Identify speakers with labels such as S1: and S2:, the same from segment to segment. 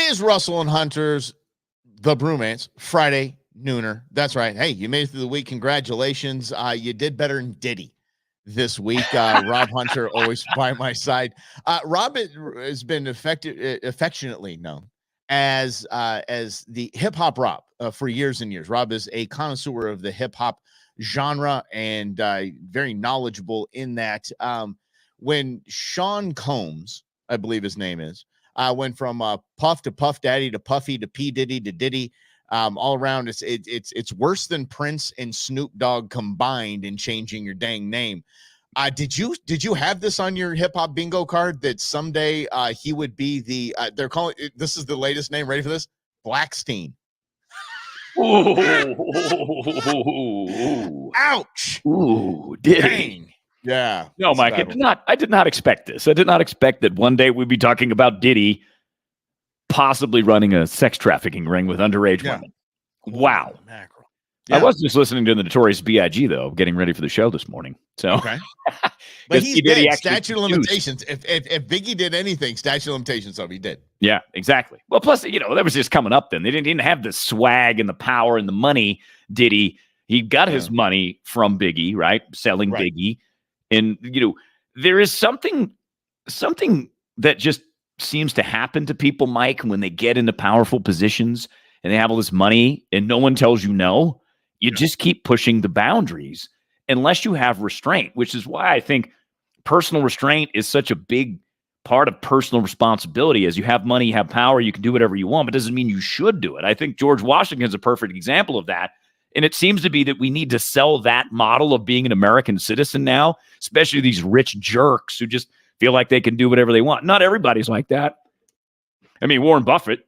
S1: is Russell and Hunter's The Brewmance Friday Nooner. That's right. Hey, you made it through the week. Congratulations. You did better than Diddy this week. Rob Hunter always by my side. Rob has been affectionately known as the hip hop Rob for years and years. Rob is a connoisseur of the hip hop genre and very knowledgeable in that. When Sean Combs, I believe his name is, went from Puff to Puff Daddy to Puffy to P Diddy to Diddy. All around, it's worse than Prince and Snoop Dogg combined in changing your dang name. Did you have this on your hip hop bingo card that someday he would be the they're calling this is the latest name? Ready for this? Blackstein.
S2: Ooh.
S1: Ouch.
S2: Ooh, dang.
S1: Yeah.
S2: No, Mike, I did not expect this. I did not expect that one day we'd be talking about Diddy possibly running a sex trafficking ring with underage women. Wow.
S1: Mackerel. Yeah.
S2: I was just listening to the Notorious B.I.G. though, getting ready for the show this morning. So
S1: okay. But he's dead. Statute of limitations. If Biggie did anything, statute of limitations, so he did.
S2: Yeah, exactly. Well, plus, that was just coming up then. They didn't have the swag and the power and the money, Diddy. He got his money from Biggie, right? Selling Biggie. And, there is something that just seems to happen to people, Mike, when they get into powerful positions and they have all this money and no one tells you no. You just keep pushing the boundaries unless you have restraint, which is why I think personal restraint is such a big part of personal responsibility. As you have money, you have power, you can do whatever you want, but it doesn't mean you should do it. I think George Washington is a perfect example of that. And it seems to be that we need to sell that model of being an American citizen now, especially these rich jerks who just feel like they can do whatever they want. Not everybody's like that. I mean, Warren Buffett,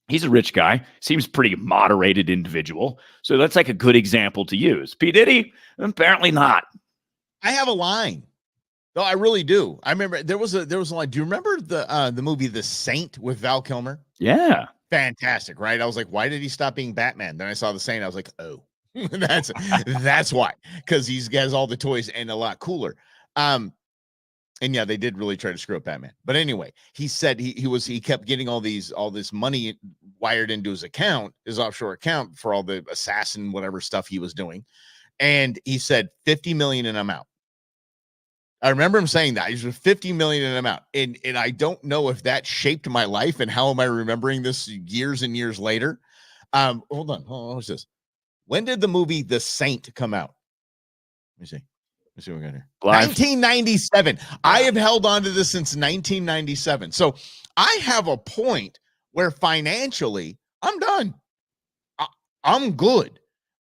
S2: he's a rich guy, seems pretty moderated individual. So that's like a good example to use. P. Diddy, apparently not.
S1: I have a line. No, I really do. I remember there was a line. Do you remember the movie The Saint with Val Kilmer?
S2: Yeah.
S1: Fantastic, right? I was like, why did he stop being Batman? Then I saw The Saint. I was like, oh, that's why. Because he's got all the toys and a lot cooler. And yeah, they did really try to screw up Batman. But anyway, he said he kept getting all this money wired into his account, his offshore account for all the assassin whatever stuff he was doing. And he said 50 million and I'm out. I remember him saying that. He's 50 million and I'm out. And I don't know if that shaped my life and how am I remembering this years and years later. Hold on. What's this? When did the movie The Saint come out? Let me see. Let's see what we got here. 1997. I have held on to this since 1997. So I have a point where financially I'm done. I'm good.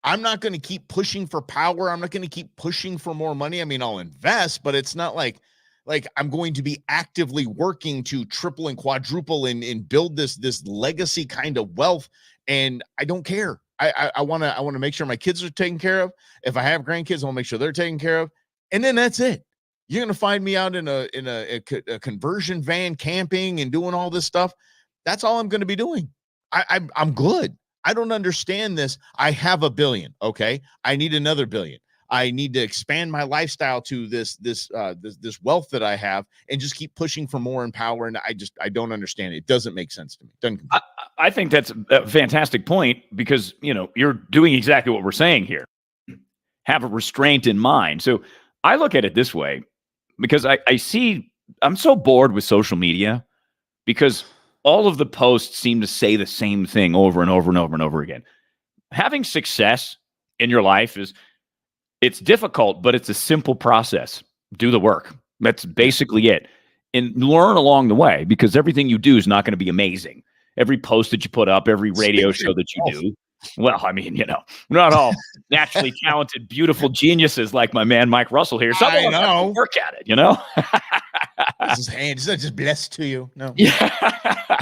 S1: I'm not going to keep pushing for power. I'm not going to keep pushing for more money. I mean, I'll invest, but it's not like I'm going to be actively working to triple and quadruple and build this legacy kind of wealth. And I don't care. I want to make sure my kids are taken care of. If I have grandkids, I want to make sure they're taken care of. And then that's it. You're going to find me out in a conversion van camping and doing all this stuff. That's all I'm going to be doing. I'm good. I don't understand this. I have $1 billion. Okay. I need another $1 billion. I need to expand my lifestyle to this wealth that I have and just keep pushing for more and power. And I don't understand it. It doesn't make sense to me.
S2: I think that's a fantastic point because, you're doing exactly what we're saying here. Have a restraint in mind. So I look at it this way because I'm so bored with social media because all of the posts seem to say the same thing over and over and over and over again. Having success in your life it's difficult, but it's a simple process. Do the work. That's basically it. And learn along the way because everything you do is not going to be amazing. Every post that you put up, every radio show that you do. Well, I mean, not all naturally talented, beautiful geniuses like my man Mike Russell here. Some of them have to work at it,
S1: It's not just blessed to you. No.
S2: Yeah.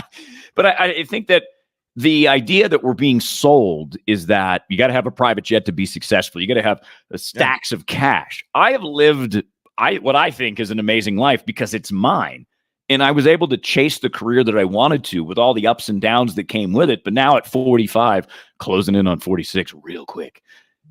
S2: But I think that the idea that we're being sold is that you got to have a private jet to be successful. You got to have stacks of cash. I have lived what I think is an amazing life because it's mine. And I was able to chase the career that I wanted to with all the ups and downs that came with it. But now at 45, closing in on 46 real quick,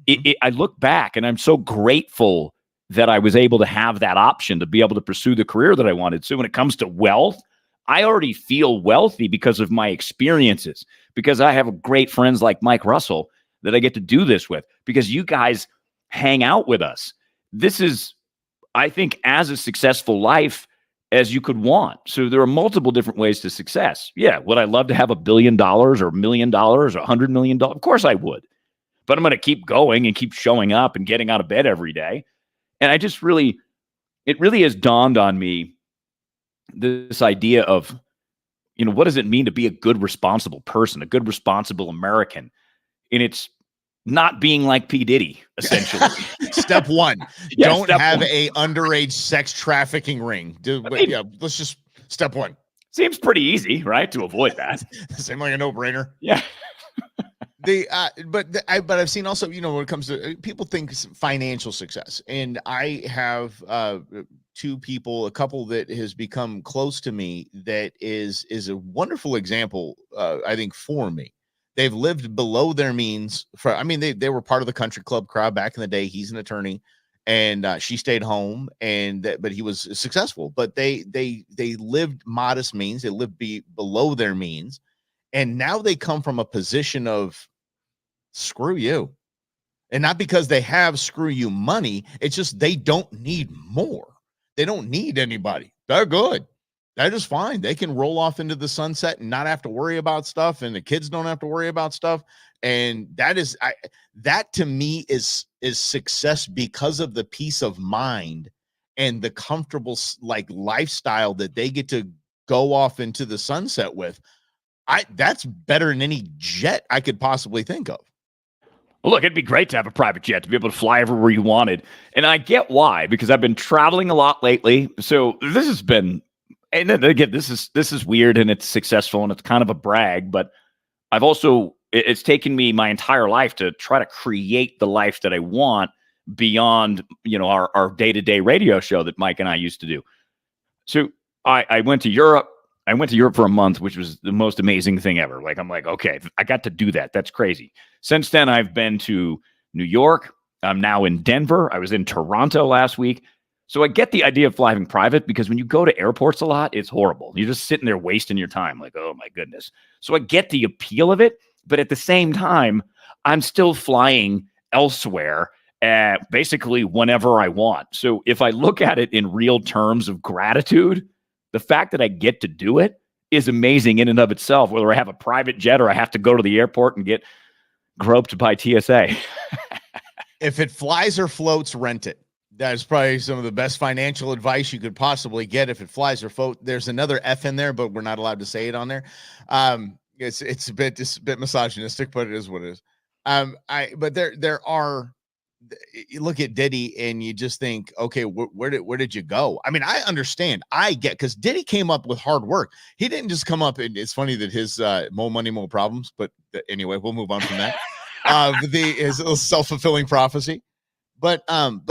S2: I look back and I'm so grateful that I was able to have that option to be able to pursue the career that I wanted. So when it comes to wealth, I already feel wealthy because of my experiences, because I have great friends like Mike Russell that I get to do this with, because you guys hang out with us. This is, I think, as a successful life as you could want. So there are multiple different ways to success. Yeah. Would I love to have $1 billion or $1 million or $100 million? Of course I would. But I'm going to keep going and keep showing up and getting out of bed every day. And it really has dawned on me, this idea of, what does it mean to be a good, responsible person, a good, responsible American? And it's not being like P. Diddy, essentially.
S1: Step one, don't have a underage sex trafficking ring. Let's just step one.
S2: Seems pretty easy, right? To avoid that.
S1: Seems like a no-brainer.
S2: Yeah.
S1: But I've seen also, when it comes to people think financial success, and I have a couple that has become close to me that is a wonderful example, I think, for me. They've lived below their means. They were part of the country club crowd back in the day. He's an attorney, and she stayed home, but he was successful. But they lived modest means. They lived below their means, and now they come from a position of screw you. And not because they have screw you money. It's just they don't need more. They don't need anybody. They're good. They're just fine. They can roll off into the sunset and not have to worry about stuff, and the kids don't have to worry about stuff. And that to me is success, because of the peace of mind and the comfortable lifestyle that they get to go off into the sunset with. That's better than any jet I could possibly think of.
S2: Well, look, it'd be great to have a private jet, to be able to fly everywhere you wanted. And I get why, because I've been traveling a lot lately. So this has been, and then again, this is weird, and it's successful, and it's kind of a brag, but it's taken me my entire life to try to create the life that I want beyond, our day-to-day radio show that Mike and I used to do. So I went to Europe. I went to Europe for a month, which was the most amazing thing ever. I'm like, okay, I got to do that. That's crazy. Since then, I've been to New York. I'm now in Denver. I was in Toronto last week. So I get the idea of flying private, because when you go to airports a lot, it's horrible. You're just sitting there wasting your time. Like, oh my goodness. So I get the appeal of it. But at the same time, I'm still flying elsewhere basically whenever I want. So if I look at it in real terms of gratitude, the fact that I get to do it is amazing in and of itself, whether I have a private jet or I have to go to the airport and get groped by TSA.
S1: If it flies or floats, rent it. That is probably some of the best financial advice you could possibly get. If it flies or floats, there's another F in there, but we're not allowed to say it on there. It's a bit misogynistic, but it is what it is. But there are, you look at Diddy and you just think, okay, where did you go? I understand. I get, because Diddy came up with hard work. He didn't just come up, and it's funny that his more money, more problems. But anyway, we'll move on from that. His self-fulfilling prophecy. But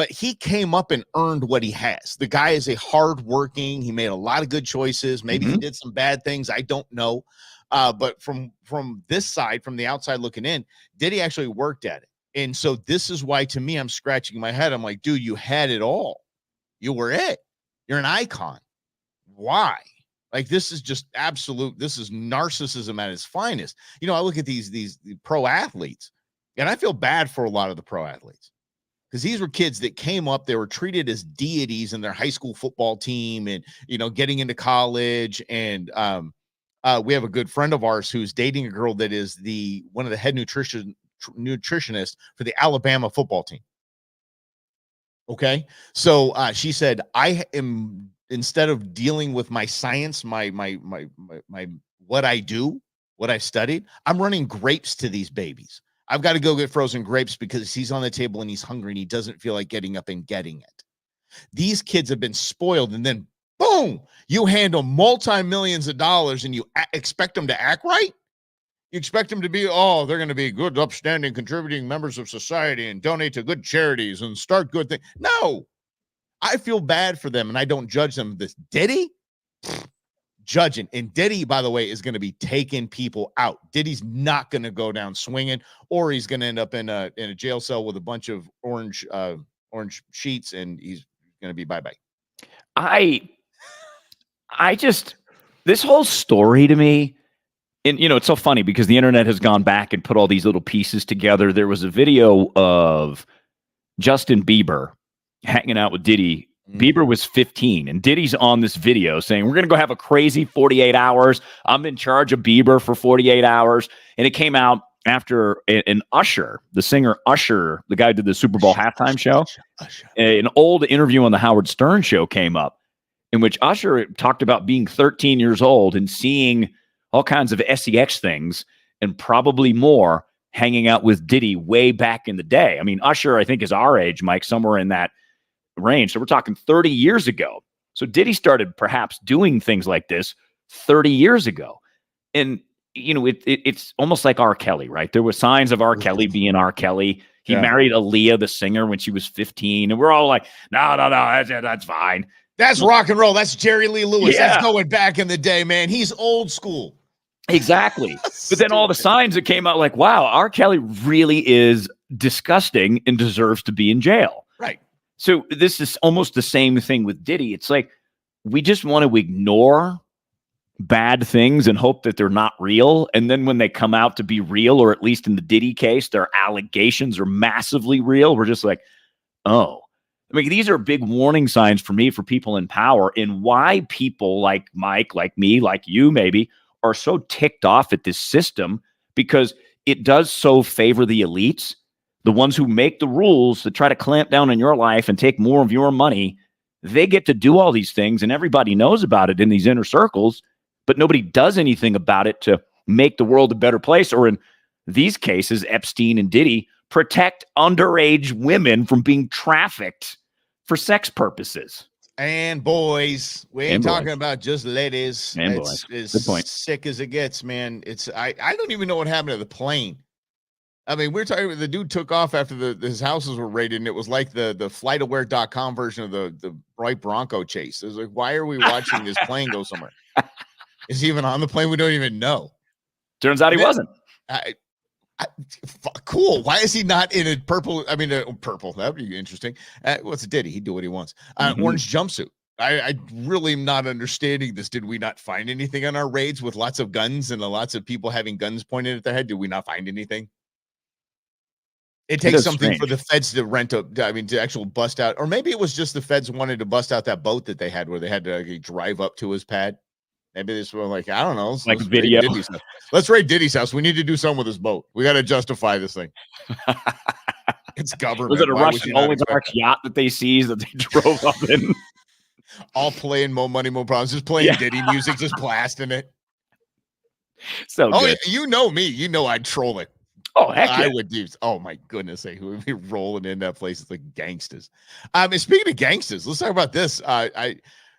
S1: he came up and earned what he has. The guy is a hardworking. He made a lot of good choices. Maybe he did some bad things. I don't know. But from this side, from the outside looking in, Diddy actually worked at it. And so this is why, to me, I'm scratching my head. I'm like, dude, you had it all. You were it. You're an icon. Why? This is just absolute. This is narcissism at its finest. I look at these pro athletes, and I feel bad for a lot of the pro athletes, because these were kids that came up. They were treated as deities in their high school football team, and getting into college. And we have a good friend of ours who's dating a girl that is one of the head nutritionist for the Alabama football team. Okay. So she said, I am, instead of dealing with my science, my what I do, what I studied, I'm running grapes to these babies. I've got to go get frozen grapes because he's on the table and he's hungry and he doesn't feel like getting up and getting it. These kids have been spoiled, and then boom, you handle multi-millions of dollars and you expect them to act right. You expect them to be, they're going to be good, upstanding, contributing members of society and donate to good charities and start good things. No, I feel bad for them, and I don't judge them. This Diddy, judging. And Diddy, by the way, is going to be taking people out. Diddy's not going to go down swinging, or he's going to end up in a jail cell with a bunch of orange sheets, and he's going to be bye-bye.
S2: I just, This whole story to me, and it's so funny because the internet has gone back and put all these little pieces together. There was a video of Justin Bieber hanging out with Diddy. Bieber was 15, and Diddy's on this video saying, we're going to go have a crazy 48 hours. I'm in charge of Bieber for 48 hours. And it came out after an Usher, the singer Usher, the guy who did the Super Bowl halftime show. An old interview on the Howard Stern show came up in which Usher talked about being 13 years old and seeing all kinds of sex things and probably more hanging out with Diddy way back in the day. I mean, Usher, I think, is our age, Mike, somewhere in that range. So we're talking 30 years ago. So Diddy started perhaps doing things like this 30 years ago. And, it's almost like R. Kelly, right? There were signs of R. Kelly being R. Kelly. He married Aaliyah, the singer, when she was 15. And we're all like, no, that's fine.
S1: That's rock and roll. That's Jerry Lee Lewis. Yeah. That's going back in the day, man. He's old school.
S2: Exactly. But then all the signs that came out like, wow, R. Kelly really is disgusting and deserves to be in jail.
S1: Right.
S2: So this is almost the same thing with Diddy. It's like we just want to ignore bad things and hope that they're not real. And then when they come out to be real, or at least in the Diddy case, their allegations are massively real, we're just like, oh. I mean, these are big warning signs for me, for people in power, and why people like Mike, like me, like you maybe, are so ticked off at this system, because it does so favor the elites, the ones who make the rules that try to clamp down on your life and take more of your money. They get to do all these things, and everybody knows about it in these inner circles, but nobody does anything about it to make the world a better place, or in these cases, Epstein and Diddy, protect underage women from being trafficked for sex purposes.
S1: And boys, we ain't talking about just ladies.
S2: And boys.
S1: It's
S2: good point.
S1: Sick as it gets, man. I don't even know what happened to the plane. I mean, we're talking, the dude took off after his houses were raided, and it was like the flightaware.com version of the Bright Bronco chase. It was like, why are we watching this plane go somewhere? Is he even on the plane? We don't even know.
S2: Turns out he wasn't.
S1: Cool. Why is he not in a purple? I mean, purple. That would be interesting. What's Diddy? He'd do what he wants. Orange jumpsuit. I really am not understanding this. Did we not find anything on our raids with lots of guns and lots of people having guns pointed at their head? Did we not find anything? It takes something for the feds to actually bust out. Or maybe it was just the feds wanted to bust out that boat that they had, where they had to drive up to his pad. Maybe this was like, I don't know.
S2: Let's video.
S1: Let's raid Diddy's house. We need to do something with this boat. We got to justify this thing. It's government.
S2: Was it a Russian oligarch yacht that they seized that they drove up in?
S1: All playing Mo Money, Mo Problems. Just playing Diddy music, just blasting it.
S2: So good.
S1: You know me. You know I'd troll it.
S2: Oh, heck yeah.
S1: I would do. Oh, my goodness. Who would be rolling in that place? It's like gangsters. Speaking of gangsters, let's talk about this.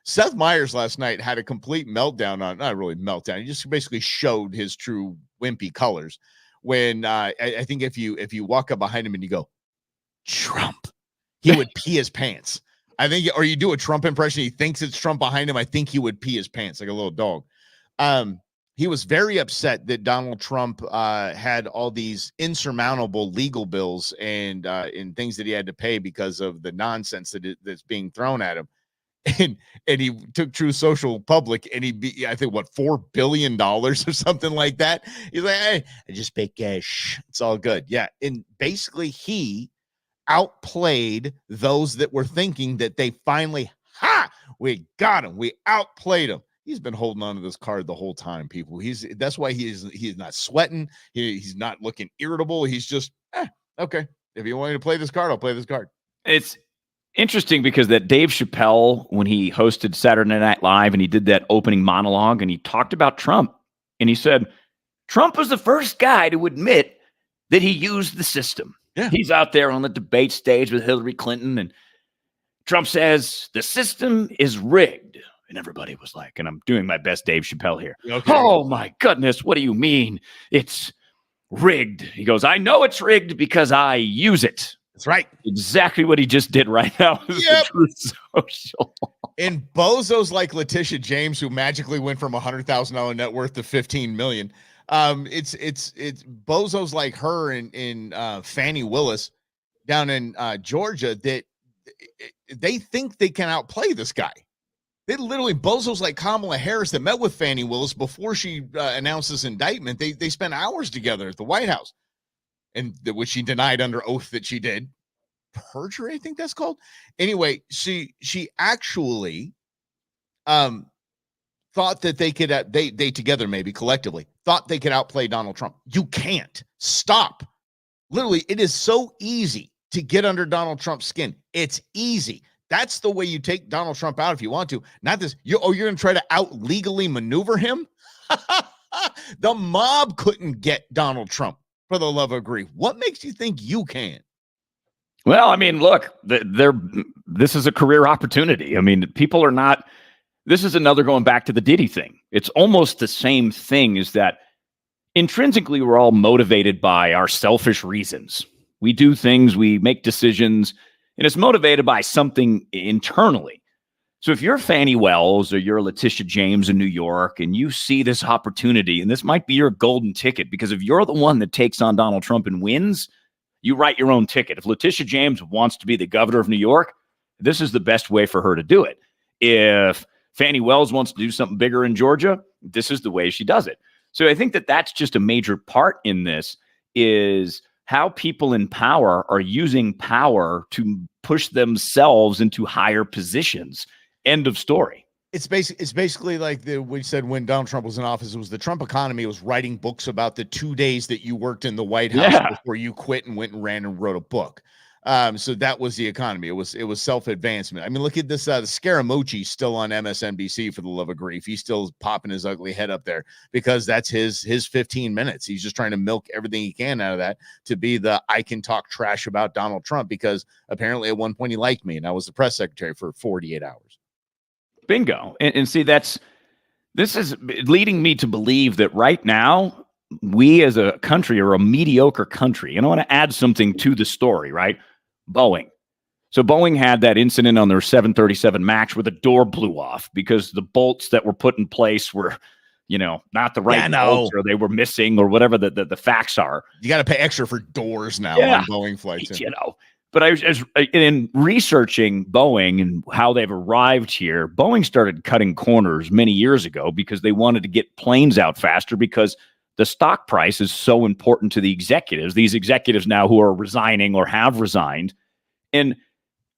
S1: Seth Meyers last night had a complete meltdown not really meltdown. He just basically showed his true wimpy colors when I think if you walk up behind him and you go, Trump, he would pee his pants. I think, or you do a Trump impression. He thinks it's Trump behind him. I think he would pee his pants like a little dog. He was very upset that Donald Trump had all these insurmountable legal bills and things that he had to pay because of the nonsense that's being thrown at him. And he took True Social public, and I think $4 billion or something like that. He's like, hey, I just pay cash. It's all good. Yeah. And basically he outplayed those that were thinking that they finally, we got him. We outplayed him. He's been holding on to this card the whole time, people. That's why he's not sweating. He's not looking irritable. He's just, okay. If you want me to play this card, I'll play this card.
S2: It's interesting because that Dave Chappelle, when he hosted Saturday Night Live and he did that opening monologue and he talked about Trump, and he said, Trump was the first guy to admit that he used the system.
S1: Yeah.
S2: He's out there on the debate stage with Hillary Clinton, and Trump says the system is rigged. And everybody was like, and I'm doing my best Dave Chappelle here. Okay. Oh my goodness. What do you mean it's rigged? He goes, I know it's rigged because I use it.
S1: That's right.
S2: Exactly what he just did right now.
S1: Yep.
S2: Truth Social.
S1: And bozos like Letitia James, who magically went from $100,000 net worth to 15 million. It's bozos like her and Fannie Willis down in Georgia that they think they can outplay this guy. They literally, bozos like Kamala Harris that met with Fannie Willis before she announced this indictment, they spent hours together at the White House, and which she denied under oath that she did. Perjury, I think that's called. Anyway, she actually thought that they could, they together, maybe collectively, thought they could outplay Donald Trump. You can't. Stop. Literally, it is so easy to get under Donald Trump's skin. It's easy. That's the way you take Donald Trump out if you want to. Not this, you're going to try to out legally maneuver him? The mob couldn't get Donald Trump, for the love of grief. What makes you think you can?
S2: Well, I mean, look, this is a career opportunity. I mean, people are not, this is another going back to the Diddy thing. It's almost the same thing, is that intrinsically we're all motivated by our selfish reasons. We do things, we make decisions, and it's motivated by something internally. So if you're Fannie Wells or you're Letitia James in New York and you see this opportunity, and this might be your golden ticket, because if you're the one that takes on Donald Trump and wins, you write your own ticket. If Letitia James wants to be the governor of New York, this is the best way for her to do it. If Fannie Wells wants to do something bigger in Georgia, this is the way she does it. So I think that that's just a major part in this, is how people in power are using power to push themselves into higher positions. End of story.
S1: It's basically like we said when Donald Trump was in office, it was the Trump economy. It was writing books about the 2 days that you worked in the White House before you quit and went and ran and wrote a book. So that was the economy. It was self-advancement. I mean, look at this. The Scaramucci still on MSNBC, for the love of grief. He's still popping his ugly head up there because that's his 15 minutes. He's just trying to milk everything he can out of that to be the I can talk trash about Donald Trump, because apparently at one point he liked me and I was the press secretary for 48 hours.
S2: Bingo. And see, this is leading me to believe that right now we as a country are a mediocre country. And I want to add something to the story, right? Boeing. So Boeing had that incident on their 737 MAX where the door blew off because the bolts that were put in place were, not the right bolts, or they were missing, or whatever the facts are.
S1: You got to pay extra for doors now on Boeing flights.
S2: But I was in researching Boeing and how they've arrived here. Boeing started cutting corners many years ago because they wanted to get planes out faster, because the stock price is so important to the executives. These executives now who are resigning or have resigned. And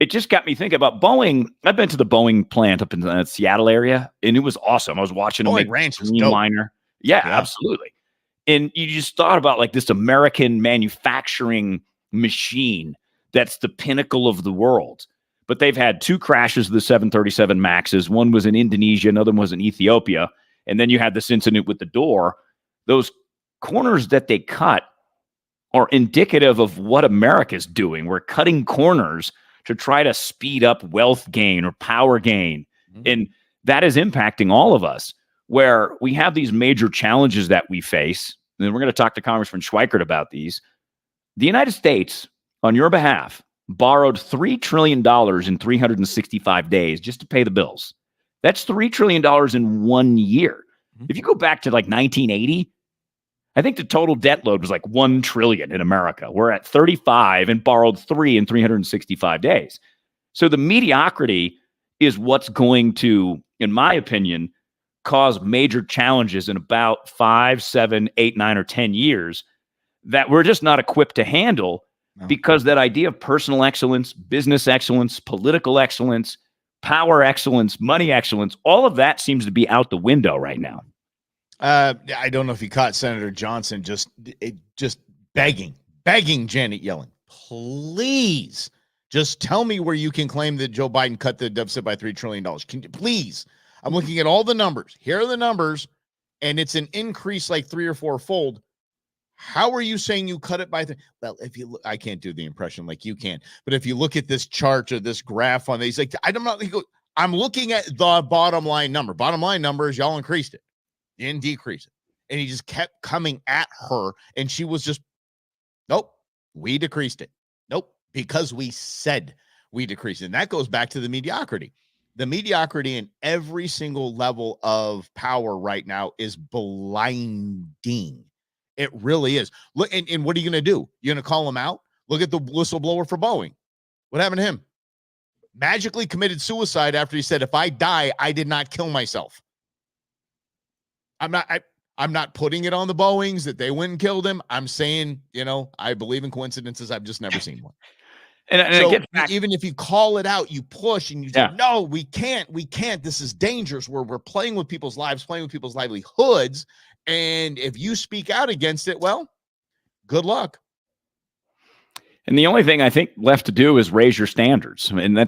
S2: it just got me thinking about Boeing. I've been to the Boeing plant up in the Seattle area, and it was awesome. I was watching them make
S1: ranch
S2: Dreamliner. Yeah, absolutely. And you just thought about like this American manufacturing machine that's the pinnacle of the world. But they've had 2 crashes of the 737 MAXs. One was in Indonesia, another one was in Ethiopia. And then you had this incident with the door. Those corners that they cut are indicative of what America's doing. We're cutting corners to try to speed up wealth gain or power gain. Mm-hmm. And that is impacting all of us, where we have these major challenges that we face. And we're going to talk to Congressman Schweikert about these. The United States, on your behalf, borrowed $3 trillion in 365 days just to pay the bills. That's $3 trillion in 1 year. Mm-hmm. If you go back to like 1980, I think the total debt load was like 1 trillion in America. We're at 35 and borrowed 3 in 365 days. So the mediocrity is what's going to, in my opinion, cause major challenges in about 5, 7, 8, 9, or 10 years that we're just not equipped to handle. No. Because that idea of personal excellence, business excellence, political excellence, power excellence, money excellence, all of that seems to be out the window right now.
S1: I don't know if you caught Senator Johnson just begging Janet Yellen, please just tell me where you can claim that Joe Biden cut the deficit by $3 trillion. Can you please? I'm looking at all the numbers. Here are the numbers, and it's an increase like 3 or 4-fold. How are you saying you cut it by well, if you look, I can't do the impression like you can, but if you look at this chart or this graph on these, like I'm looking at the bottom line number. Bottom line number is y'all increased it. You didn't decrease it. And he just kept coming at her, and she was just, nope, we decreased it. Nope, because we said we decreased it. And that goes back to the mediocrity. The mediocrity in every single level of power right now is blinding. It really is. Look, and what are you going to do? You're going to call him out? Look at the whistleblower for Boeing. What happened to him? magically committed suicide after he said, if I die, I did not kill myself. I'm not putting it on the Boeings that they went and killed him. I'm saying, I believe in coincidences. I've just never seen one.
S2: And
S1: so
S2: it gets back,
S1: even if you call it out, you push and you say,
S2: Yeah.
S1: no, we can't. This is dangerous. We're playing with people's lives, playing with people's livelihoods. And if you speak out against it, well, good luck.
S2: And the only thing I think left to do is raise your standards. And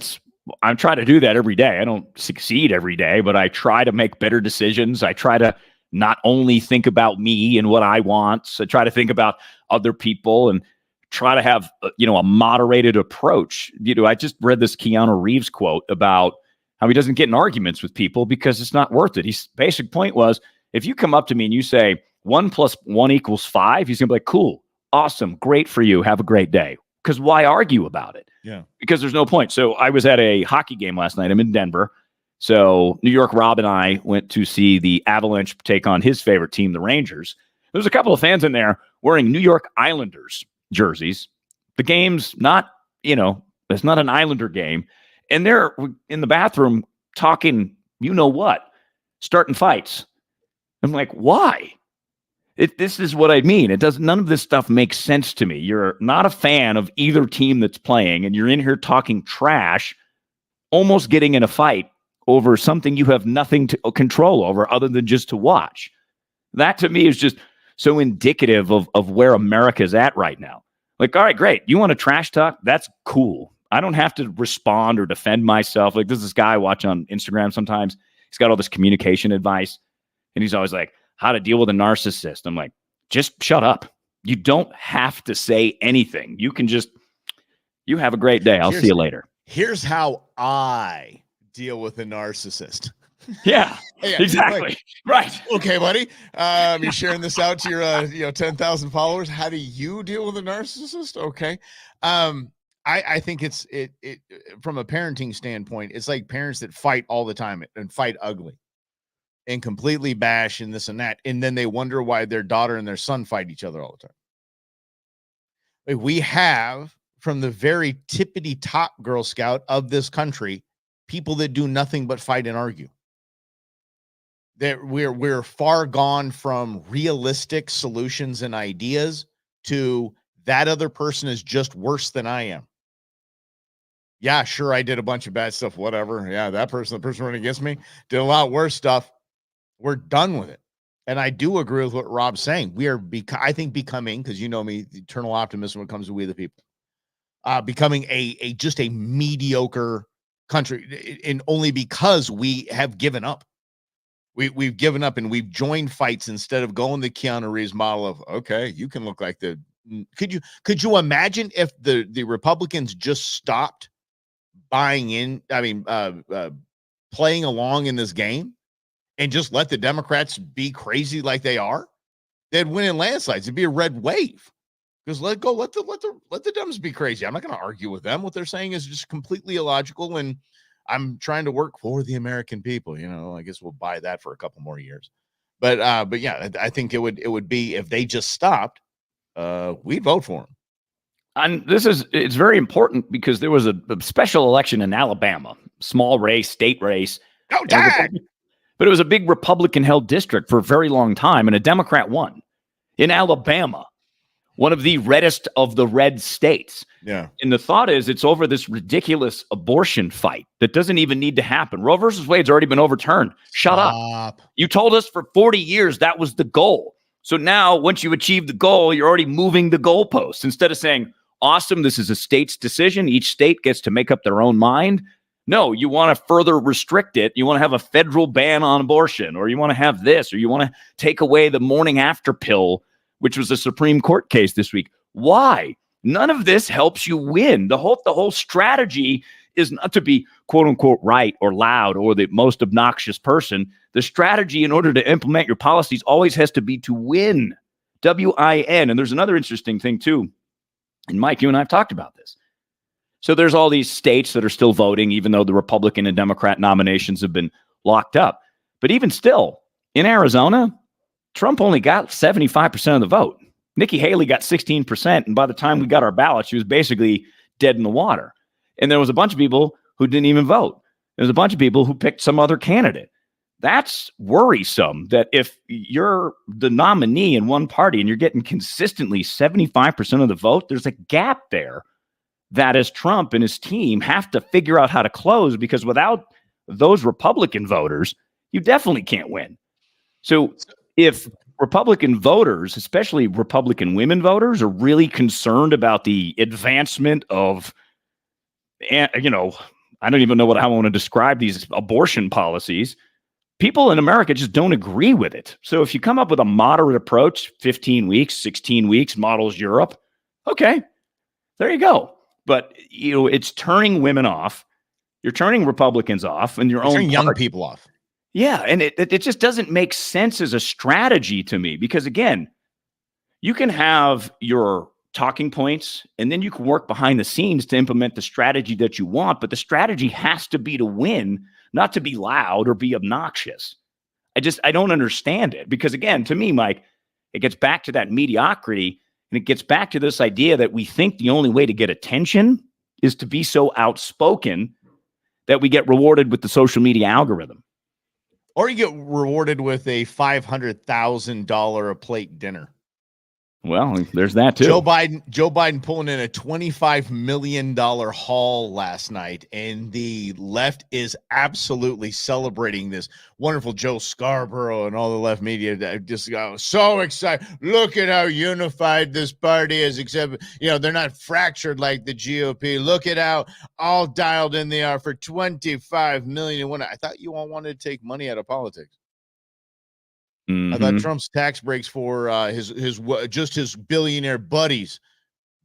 S2: I'm trying to do that every day. I don't succeed every day, but I try to make better decisions. I try to not only think about me and what I want. So I try to think about other people and try to have, a moderated approach. I just read this Keanu Reeves quote about how he doesn't get in arguments with people because it's not worth it. His basic point was, if you come up to me and you say 1 + 1 = 5, he's going to be like, cool, awesome, great for you. Have a great day. Because why argue about it?
S1: Yeah.
S2: Because there's no point. So I was at a hockey game last night. I'm in Denver. So New York Rob and I went to see the Avalanche take on his favorite team, the Rangers. There's a couple of fans in there wearing New York Islanders jerseys. The game's not, it's not an Islander game. And they're in the bathroom talking, starting fights. I'm like, why? This is what I mean. None of this stuff makes sense to me. You're not a fan of either team that's playing, and you're in here talking trash, almost getting in a fight over something you have nothing to control over other than just to watch. That to me is just so indicative of where America's at right now. Like, all right, great. You want to trash talk? That's cool. I don't have to respond or defend myself. Like, there's this guy I watch on Instagram sometimes. He's got all this communication advice, and he's always like, how to deal with a narcissist. I'm like, just shut up. You don't have to say anything. You can you have a great day. I'll see you later.
S1: Here's how I deal with a narcissist.
S2: Yeah, exactly. Right.
S1: Okay, buddy. You're sharing this out to your 10,000 followers. How do you deal with a narcissist? Okay. I think it from a parenting standpoint, it's like parents that fight all the time and fight ugly and completely bash and this and that. And then they wonder why their daughter and their son fight each other all the time. Like, we have, from the very tippity top Girl Scout of this country, people that do nothing but fight and argue. That we're far gone from realistic solutions and ideas to that other person is just worse than I am. Yeah, sure, I did a bunch of bad stuff, whatever. Yeah, the person running against me did a lot worse stuff. We're done with it. And I do agree with what Rob's saying. We are, I think, becoming, because you know me, the eternal optimism when it comes to we the people, becoming just a mediocre country, and only because we have given up. We've given up and we've joined fights instead of going the Keanu Reeves model of, okay, you can look like could you imagine if the Republicans just stopped buying in, playing along in this game and just let the Democrats be crazy like they are? They'd win in landslides. It'd be a red wave. Because let the Dems be crazy. I'm not going to argue with them. What they're saying is just completely illogical, and I'm trying to work for the American people. I guess we'll buy that for a couple more years. But yeah, I think it would be, if they just stopped, we'd vote for them.
S2: And it's very important because there was a special election in Alabama, small race, state race.
S1: Oh, dang!
S2: But it was a big Republican-held district for a very long time, and a Democrat won in Alabama, one of the reddest of the red states.
S1: Yeah.
S2: And the thought is it's over this ridiculous abortion fight that doesn't even need to happen. Roe versus Wade's already been overturned. Shut up. You told us for 40 years that was the goal. So now, once you achieve the goal, you're already moving the goalposts. Instead of saying, awesome, this is a state's decision, each state gets to make up their own mind. No, you want to further restrict it. You want to have a federal ban on abortion, or you want to have this, or you want to take away the morning after pill, which was a Supreme Court case this week. Why? None of this helps you win. The whole strategy is not to be quote unquote right or loud or the most obnoxious person. The strategy in order to implement your policies always has to be to win. W-I-N. And there's another interesting thing too. And Mike, you and I have talked about this. So there's all these states that are still voting, even though the Republican and Democrat nominations have been locked up. But even still, in Arizona, Trump only got 75% of the vote. Nikki Haley got 16%. And by the time we got our ballot, she was basically dead in the water. And there was a bunch of people who didn't even vote. There's a bunch of people who picked some other candidate. That's worrisome that if you're the nominee in one party and you're getting consistently 75% of the vote, there's a gap there that as Trump and his team have to figure out how to close, because without those Republican voters, you definitely can't win. So if Republican voters, especially Republican women voters, are really concerned about the advancement of, I don't even know how I want to describe these abortion policies, people in America just don't agree with it. So if you come up with a moderate approach, 15 weeks, 16 weeks, models Europe, okay, there you go. But it's turning women off. You're turning Republicans off, and
S1: turning young people off.
S2: Yeah, and it just doesn't make sense as a strategy to me, because again, you can have your talking points and then you can work behind the scenes to implement the strategy that you want, but the strategy has to be to win, not to be loud or be obnoxious. I don't understand it, because again, to me, Mike, it gets back to that mediocrity, and it gets back to this idea that we think the only way to get attention is to be so outspoken that we get rewarded with the social media algorithm.
S1: Or you get rewarded with a $500,000 a plate dinner.
S2: Well, there's that too.
S1: Joe Biden pulling in a $25 million haul last night, and the left is absolutely celebrating this. Wonderful Joe Scarborough and all the left media just go so excited. Look at how unified this party is, except, they're not fractured like the GOP. Look at how all dialed in they are for $25 million. I thought you all wanted to take money out of politics.
S2: Mm-hmm.
S1: I thought Trump's tax breaks for his billionaire buddies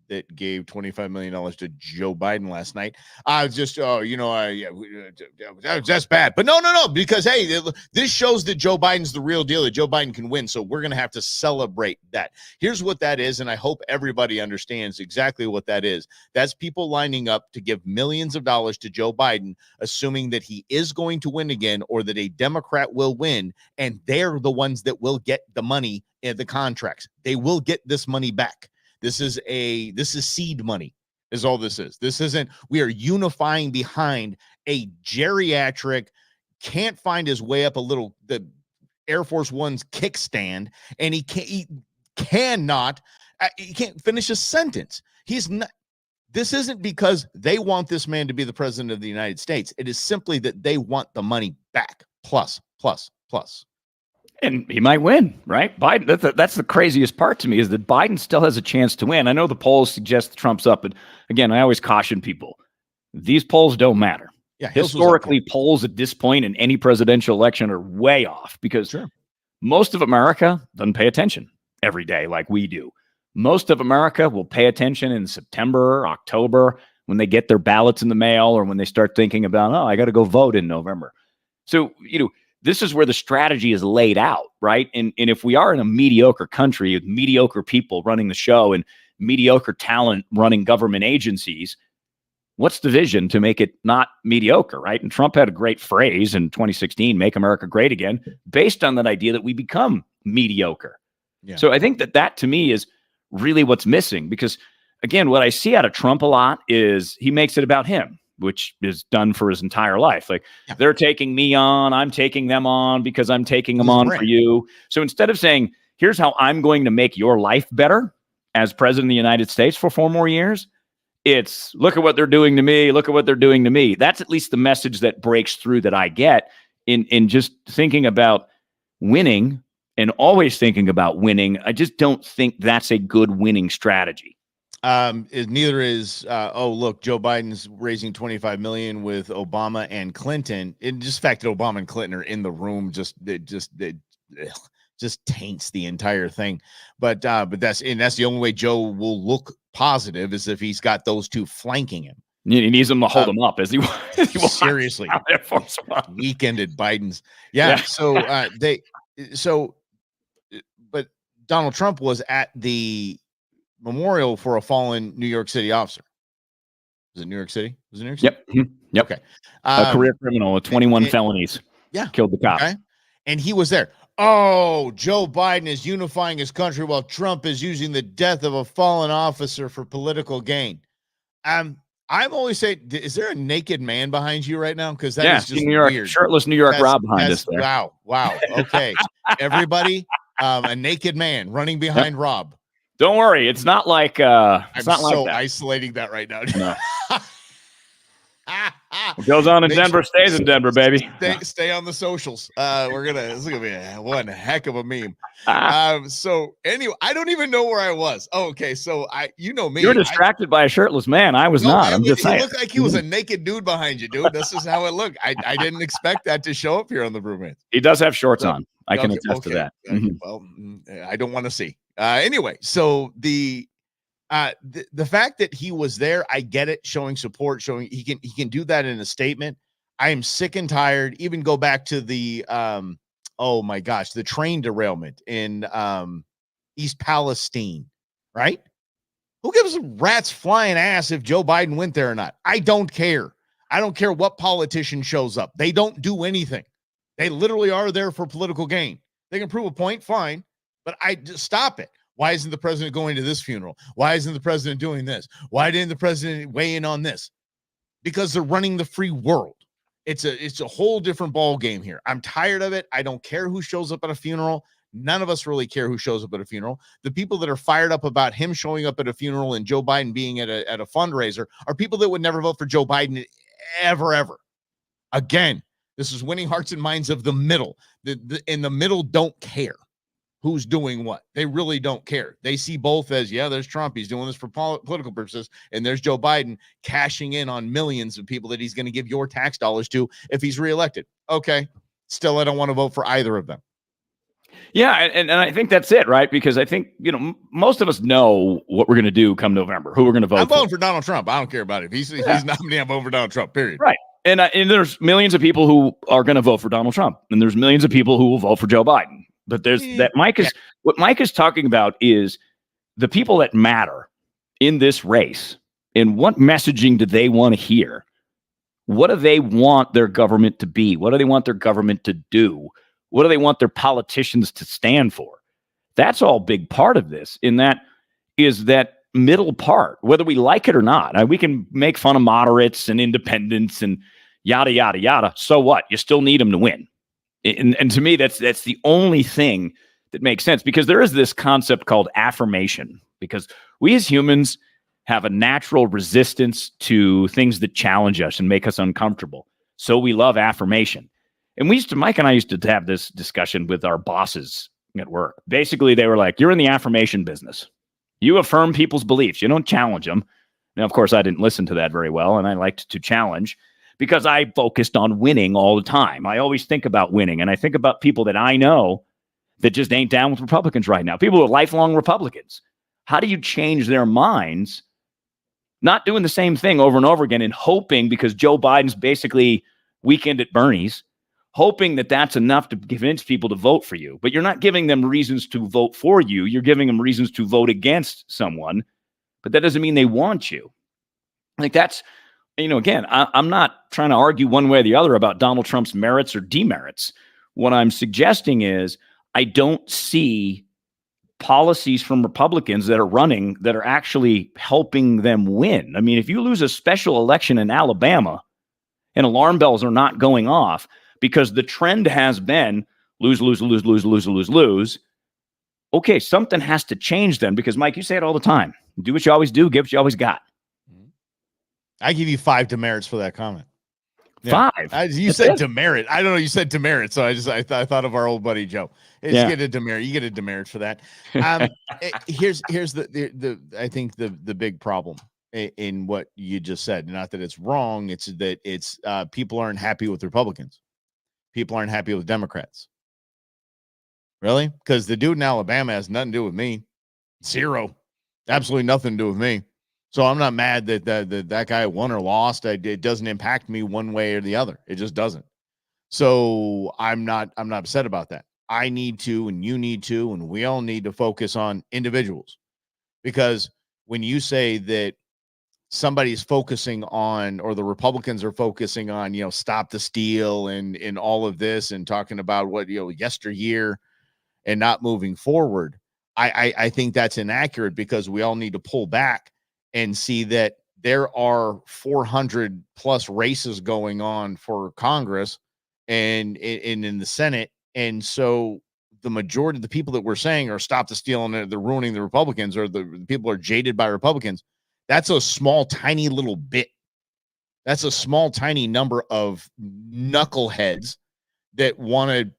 S1: that gave $25 million to Joe Biden last night. That's bad. But no, because, hey, this shows that Joe Biden's the real deal, that Joe Biden can win. So we're going to have to celebrate that. Here's what that is, and I hope everybody understands exactly what that is. That's people lining up to give millions of dollars to Joe Biden, assuming that he is going to win again, or that a Democrat will win, and they're the ones that will get the money in the contracts. They will get this money back. This is seed money, is all this is. This isn't, we are unifying behind a geriatric, can't find his way up the Air Force One's kickstand, and he can't finish a sentence. He's not. This isn't because they want this man to be the president of the United States. It is simply that they want the money back. Plus.
S2: And he might win, right? Biden. That's the craziest part to me, is that Biden still has a chance to win. I know the polls suggest Trump's up, but again, I always caution people: these polls don't matter.
S1: Yeah,
S2: historically, polls at this point in any presidential election are way off, because most of America doesn't pay attention every day like we do. Most of America will pay attention in September, October, when they get their ballots in the mail, or when they start thinking about, I got to go vote in November. So, this is where the strategy is laid out, right? And if we are in a mediocre country with mediocre people running the show and mediocre talent running government agencies, what's the vision to make it not mediocre, right? And Trump had a great phrase in 2016, "Make America Great Again," based on that idea that we become mediocre. Yeah. So I think that to me is really what's missing, because again, what I see out of Trump a lot is he makes it about him, which is done for his entire life. Like, they're taking me on, I'm taking them on because I'm taking them on for you. So instead of saying, here's how I'm going to make your life better as president of the United States for 4 more years, it's, look at what they're doing to me. Look at what they're doing to me. That's at least the message that breaks through, that I get in just thinking about winning and always thinking about winning. I just don't think that's a good winning strategy.
S1: Neither is look, Joe Biden's raising $25 million with Obama and Clinton. It just the fact that Obama and Clinton are in the room just taints the entire thing. But that's the only way Joe will look positive, is if he's got those two flanking him.
S2: He needs them to hold him up as he
S1: seriously weekend at Biden's. But Donald Trump was at the memorial for a fallen New York City officer. Was it New York City? Was it New York City?
S2: Yep. Yep.
S1: Okay.
S2: A career criminal with 21 felonies.
S1: Yeah.
S2: Killed the cop.
S1: Okay. And he was there. Oh, Joe Biden is unifying his country while Trump is using the death of a fallen officer for political gain. I'm always saying, is there a naked man behind you right now? Because that is just
S2: New York,
S1: weird.
S2: shirtless New York Rob behind us there.
S1: Wow. Okay. Everybody, a naked man running behind Rob.
S2: Don't worry. It's not like
S1: I'm
S2: not
S1: so
S2: like that.
S1: isolating that right now.
S2: No. What goes on in Denver stays in Denver, baby.
S1: Stay on the socials. This is gonna be one heck of a meme. So anyway, I don't even know where I was. Oh, okay, so you know me.
S2: You're distracted by a shirtless man. I was not. I'm just saying.
S1: It looked like he was a naked dude behind you, dude. This is how it looked. I didn't expect that to show up here on the Brewmance.
S2: He does have shorts on. I can attest to that.
S1: Well, I don't want to see. Anyway, so the fact that he was there, I get it, showing support, showing he can do that in a statement. I am sick and tired. Even go back to the oh my gosh, the train derailment in East Palestine, right? Who gives a rat's flying ass if Joe Biden went there or not? I don't care. I don't care what politician shows up. They don't do anything. They literally are there for political gain. They can prove a point, fine, but I just stop it. Why isn't the president going to this funeral? Why isn't the president doing this? Why didn't the president weigh in on this? Because they're running the free world. It's a whole different ball game here. I'm tired of it. I don't care who shows up at a funeral. None of us really care who shows up at a funeral. The people that are fired up about him showing up at a funeral and Joe Biden being at a fundraiser are people that would never vote for Joe Biden ever. Again, this is winning hearts and minds of the middle. In the middle don't care who's doing what. They really don't care. They see both as, there's Trump. He's doing this for political purposes. And there's Joe Biden cashing in on millions of people that he's going to give your tax dollars to if he's reelected. Okay. Still, I don't want to vote for either of them.
S2: Yeah. And I think that's it, right? Because I think, most of us know what we're going to do come November, who we're going to vote for.
S1: I'm voting for Donald Trump. I don't care about it. If he's nominated, I'm voting for Donald Trump, period.
S2: Right. And there's millions of people who are going to vote for Donald Trump. And there's millions of people who will vote for Joe Biden. But there's that what Mike is talking about is the people that matter in this race and what messaging do they want to hear? What do they want their government to be? What do they want their government to do? What do they want their politicians to stand for? That's all big part of this. In that is that middle part, whether we like it or not. We can make fun of moderates and independents and yada, yada, yada. So what? You still need them to win. And to me, that's the only thing that makes sense, because there is this concept called affirmation, because we as humans have a natural resistance to things that challenge us and make us uncomfortable. So we love affirmation. And Mike and I used to have this discussion with our bosses at work. Basically, they were like, you're in the affirmation business. You affirm people's beliefs. You don't challenge them. Now, of course, I didn't listen to that very well, and I liked to challenge, because I focused on winning all the time. I always think about winning, and I think about people that I know that just ain't down with Republicans right now. People who are lifelong Republicans. How do you change their minds? Not doing the same thing over and over again and hoping, because Joe Biden's basically weekend at Bernie's, hoping that that's enough to convince people to vote for you. But you're not giving them reasons to vote for you. You're giving them reasons to vote against someone. But that doesn't mean they want you. Like that's... again, I'm not trying to argue one way or the other about Donald Trump's merits or demerits. What I'm suggesting is I don't see policies from Republicans that are running that are actually helping them win. I mean, if you lose a special election in Alabama and alarm bells are not going off because the trend has been lose, lose, lose, lose, lose, lose, lose. Okay, something has to change then, because Mike, you say it all the time. Do what you always do, get what you always got.
S1: I give you 5 demerits for that comment.
S2: Yeah. 5.
S1: You said demerit. I don't know. You said demerit, so I thought of our old buddy Joe. You get a demerit. You get a demerit for that. Here's the I think the big problem in what you just said. Not that it's wrong. It's that it's people aren't happy with Republicans. People aren't happy with Democrats. Really? Because the dude in Alabama has nothing to do with me. Zero. Absolutely nothing to do with me. So I'm not mad that that guy won or lost. It doesn't impact me one way or the other. It just doesn't. So I'm not upset about that. I need to, and you need to, and we all need to focus on individuals. Because when you say that somebody's focusing on, or the Republicans are focusing on, stop the steal and all of this, and talking about what, yesteryear and not moving forward, I think that's inaccurate, because we all need to pull back and see that there are 400 plus races going on for Congress and in the Senate. And so the majority of the people that we're saying are stop the steal and they're ruining the Republicans, or the people are jaded by Republicans. That's a small, tiny little bit. That's a small, tiny number of knuckleheads that want to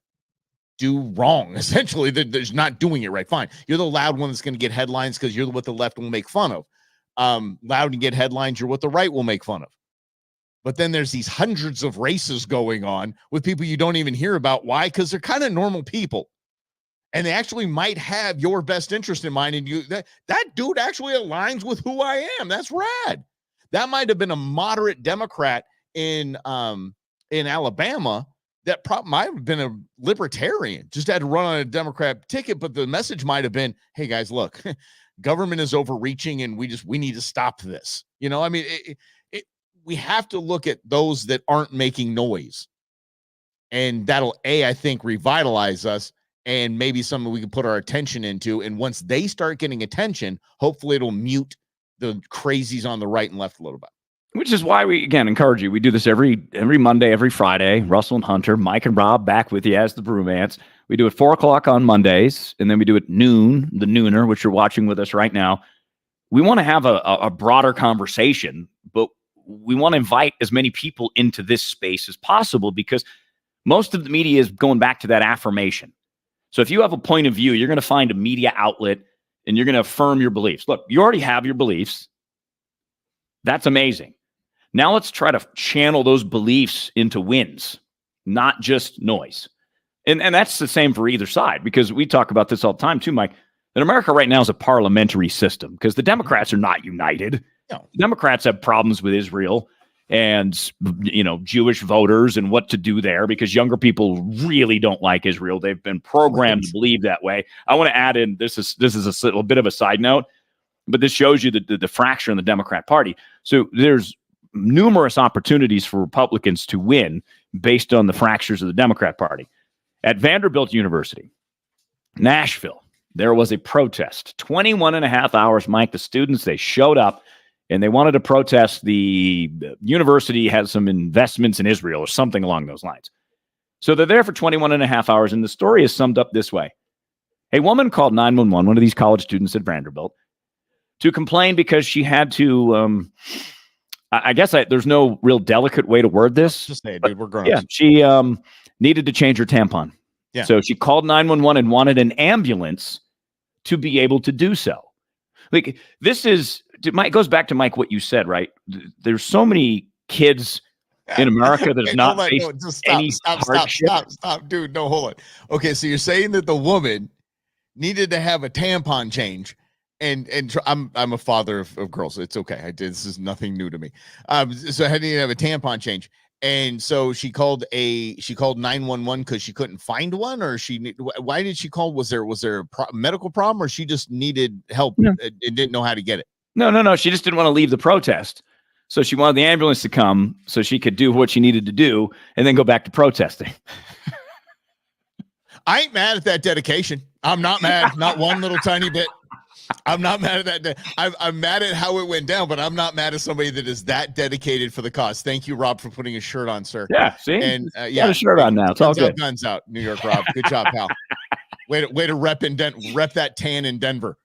S1: do wrong. Essentially, there's not doing it right. Fine. You're the loud one that's going to get headlines because you're what the left will make fun of. Loud and get headlines, you're what the right will make fun of. But then there's these hundreds of races going on with people you don't even hear about. Why? Because they're kind of normal people. And they actually might have your best interest in mind. And that dude actually aligns with who I am. That's rad. That might have been a moderate Democrat in Alabama that might have been a libertarian, just had to run on a Democrat ticket. But the message might have been, hey guys, look, government is overreaching and we need to stop this. You know, I mean, we have to look at those that aren't making noise, and that'll I think revitalize us. And maybe something we can put our attention into. And once they start getting attention, hopefully it'll mute the crazies on the right and left a little bit.
S2: Which is why we, again, encourage you. We do this every Monday, every Friday. Russell and Hunter, Mike and Rob back with you as the Brewmance. We do it 4 o'clock on Mondays, and then we do it noon, the nooner, which you're watching with us right now. We want to have a broader conversation, but we want to invite as many people into this space as possible, because most of the media is going back to that affirmation. So if you have a point of view, you're going to find a media outlet and you're going to affirm your beliefs. Look, you already have your beliefs. That's amazing. Now let's try to channel those beliefs into wins, not just noise. And that's the same for either side, because we talk about this all the time too, Mike, that America right now is a parliamentary system because the Democrats are not united. No. The Democrats have problems with Israel and, you know, Jewish voters and what to do there, because younger people really don't like Israel. They've been programmed to believe that way. I want to add in, this is a little bit of a side note, but this shows you the fracture in the Democrat Party. So there's numerous opportunities for Republicans to win based on the fractures of the Democrat Party. At Vanderbilt University, Nashville, there was a protest. 21 and a half hours, Mike. The students, they showed up and they wanted to protest the university has some investments in Israel or something along those lines. So they're there for 21 and a half hours, and the story is summed up this way. A woman called 911, one of these college students at Vanderbilt, to complain because she had to, I guess there's no real delicate way to word this.
S1: Just say it, dude. We're grown.
S2: Yeah, she needed to change her tampon.
S1: Yeah.
S2: So she called 911 and wanted an ambulance to be able to do so. Like, this is, Mike, goes back to, Mike, what you said, right? There's so many kids in America that have not faced any hardship.
S1: Stop, dude. No, hold on. Okay, so you're saying that the woman needed to have a tampon change, and I'm a father of girls. It's okay. This is nothing new to me. So I had to have a tampon change, and so she called 911 because she couldn't find one, or why did she call? Was there a medical problem, or she just needed help and didn't know how to get it?
S2: No. She just didn't want to leave the protest. So she wanted the ambulance to come so she could do what she needed to do and then go back to protesting.
S1: I ain't mad at that dedication. I'm not mad. Not one little tiny bit. I'm not mad at that. I'm mad at how it went down, but I'm not mad at somebody that is that dedicated for the cause. Thank you, Rob, for putting a shirt on, sir.
S2: Yeah, see?
S1: And
S2: got a shirt on now. It's all good.
S1: Guns out, New York, Rob. Good job, pal. Way to rep that tan in Denver.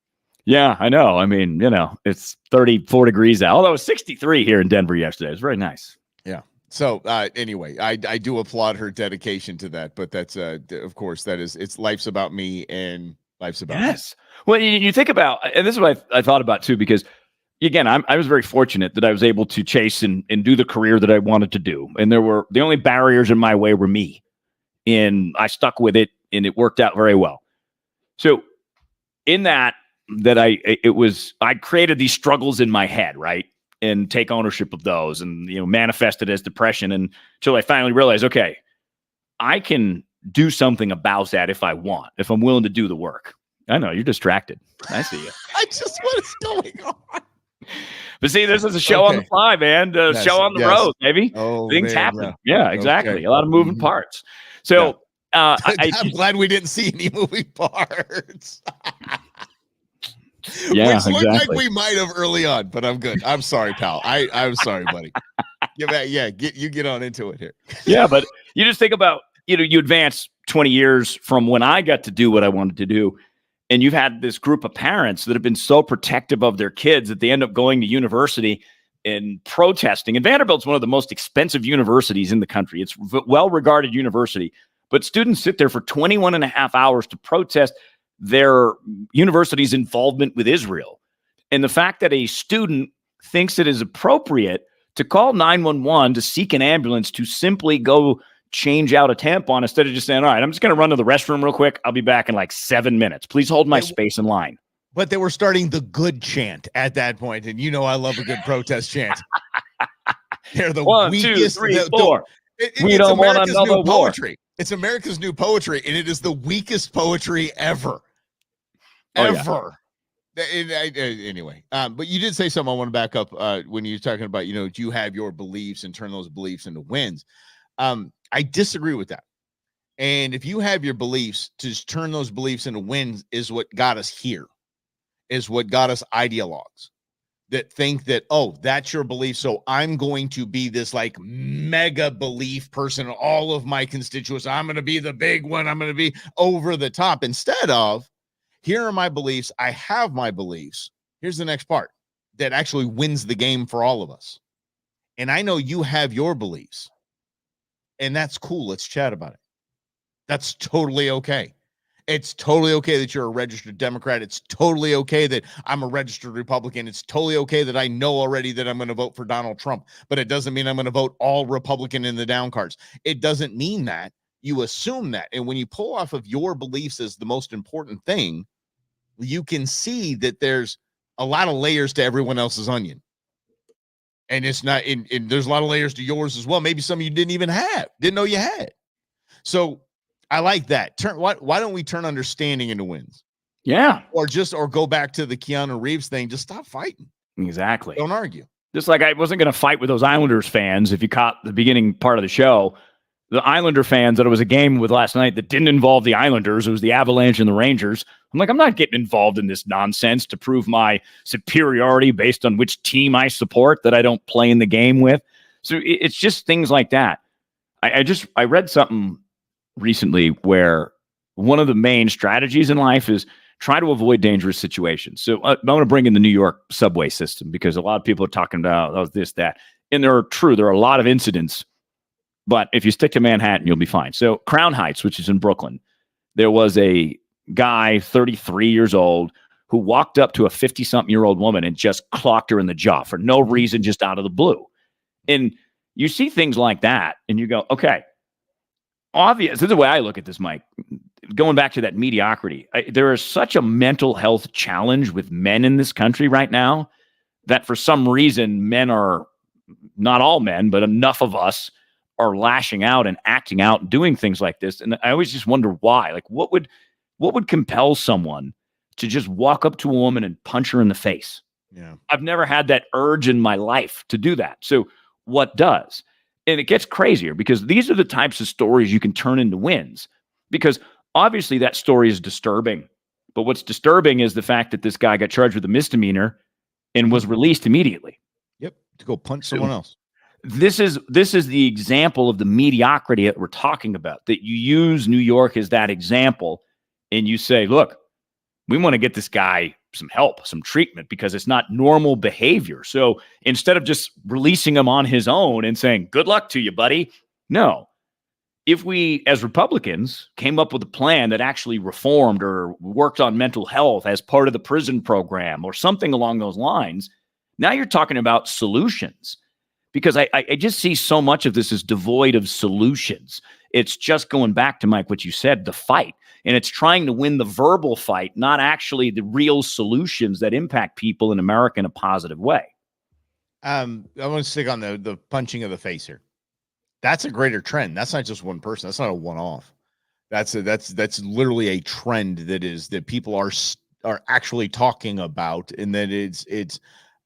S2: Yeah, I know. I mean, you know, it's 34 degrees out, although it was 63 here in Denver yesterday. It was very nice.
S1: Yeah. So anyway, I do applaud her dedication to that, but that's of course it's life's about me and life's about me.
S2: Well, you think about, and this is what I thought about too, because again, I was very fortunate that I was able to chase and do the career that I wanted to do. And the only barriers in my way were me, and I stuck with it and it worked out very well. So in that I created these struggles in my head, right? And take ownership of those and, you know, manifest it as depression until I finally realized, okay, I can do something about that if I want, if I'm willing to do the work. I know you're distracted. I see you.
S1: What is going on?
S2: But see, this is a show on the fly, man. Show on the road, baby.
S1: Oh,
S2: things happen. Yeah, exactly. Okay. A lot of moving parts. So
S1: I'm glad we didn't see any moving parts.
S2: Yeah,
S1: Which looked like
S2: exactly.
S1: we might have early on, but I'm good. I'm sorry, pal. I'm sorry, buddy. Get on into it here.
S2: Yeah, but you just think about, you advance 20 years from when I got to do what I wanted to do. And you've had this group of parents that have been so protective of their kids that they end up going to university and protesting. And Vanderbilt's one of the most expensive universities in the country. It's a well-regarded university. But students sit there for 21 and a half hours to protest their university's involvement with Israel. And the fact that a student thinks it is appropriate to call 911 to seek an ambulance to simply go change out a tampon instead of just saying, all right, I'm just going to run to the restroom real quick. I'll be back in like 7 minutes. Please hold my space in line.
S1: But they were starting the good chant at that point, and I love a good protest chant. They're the
S2: 1,
S1: weakest.
S2: 2, 3, 4. We don't want another war.
S1: It's America's new poetry, and it is the weakest poetry ever. Anyway, but you did say something I want to back up when you're talking about, do you have your beliefs and turn those beliefs into wins? I disagree with that. And if you have your beliefs, to turn those beliefs into wins is what got us here, is what got us ideologues that think that, oh, that's your belief, so I'm going to be this like mega belief person, all of my constituents, I'm going to be the big one, I'm going to be over the top, instead of, here are my beliefs, I have my beliefs. Here's the next part that actually wins the game for all of us. And I know you have your beliefs, and that's cool. Let's chat about it. That's totally okay. It's totally okay that you're a registered Democrat. It's totally okay that I'm a registered Republican. It's totally okay that I know already that I'm going to vote for Donald Trump, but it doesn't mean I'm going to vote all Republican in the down cards. It doesn't mean that. You assume that. And when you pull off of your beliefs as the most important thing, you can see that there's a lot of layers to everyone else's onion. And it's not in there's a lot of layers to yours as well. Maybe some of you didn't know you had. So I like that. Why don't we turn understanding into wins?
S2: Yeah.
S1: Or go back to the Keanu Reeves thing. Just stop fighting.
S2: Exactly.
S1: Don't argue.
S2: Just like I wasn't going to fight with those Islanders fans. If you caught the beginning part of the show, the Islander fans that it was a game with last night that didn't involve the Islanders. It was the Avalanche and the Rangers. I'm like, I'm not getting involved in this nonsense to prove my superiority based on which team I support that I don't play in the game with. So it's just things like that. I read something recently where one of the main strategies in life is try to avoid dangerous situations. So I'm going to bring in the New York subway system because a lot of people are talking about this, that, and there are a lot of incidents. But if you stick to Manhattan, you'll be fine. So Crown Heights, which is in Brooklyn, there was a guy, 33 years old, who walked up to a 50-something-year-old woman and just clocked her in the jaw for no reason, just out of the blue. And you see things like that, and you go, okay, obvious. This is the way I look at this, Mike. Going back to that mediocrity, there is such a mental health challenge with men in this country right now that for some reason men are, not all men, but enough of us are lashing out and acting out and doing things like this. And I always just wonder why. Like, what would compel someone to just walk up to a woman and punch her in the face?
S1: Yeah.
S2: I've never had that urge in my life to do that. So what does? And it gets crazier because these are the types of stories you can turn into wins, because obviously that story is disturbing. But what's disturbing is the fact that this guy got charged with a misdemeanor and was released immediately.
S1: Yep. To go punch someone else.
S2: This is the example of the mediocrity that we're talking about, that you use New York as that example and you say, look, we want to get this guy some help, some treatment, because it's not normal behavior. So instead of just releasing him on his own and saying, good luck to you, buddy. No. If we, as Republicans, came up with a plan that actually reformed or worked on mental health as part of the prison program or something along those lines, now you're talking about solutions. Because I just see so much of this as devoid of solutions. It's just going back to, Mike, what you said, the fight. And it's trying to win the verbal fight, not actually the real solutions that impact people in America in a positive way.
S1: I want to stick on the punching of the face here. That's a greater trend. That's not just one person. That's not a one-off. That's literally a trend that people are actually talking about, and that it's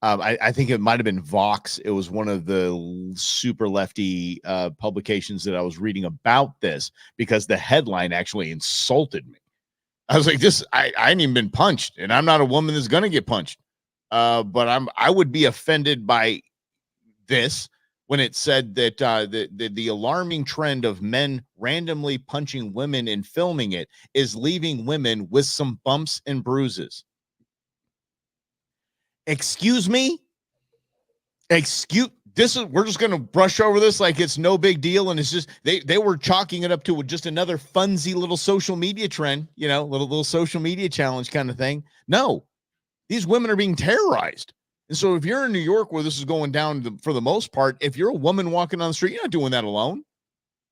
S1: I think it might have been Vox. It was one of the super lefty publications that I was reading about this, because the headline actually insulted me. I was like, I ain't even been punched, and I'm not a woman that's gonna get punched. But I would be offended by this when it said that the alarming trend of men randomly punching women and filming it is leaving women with some bumps and bruises. Excuse me? We're just gonna brush over this like it's no big deal, and it's just they were chalking it up to just another funsy little social media trend, little social media challenge kind of thing. No, these women are being terrorized. And so if you're in New York where this is going down for the most part, if you're a woman walking on the street, you're not doing that alone.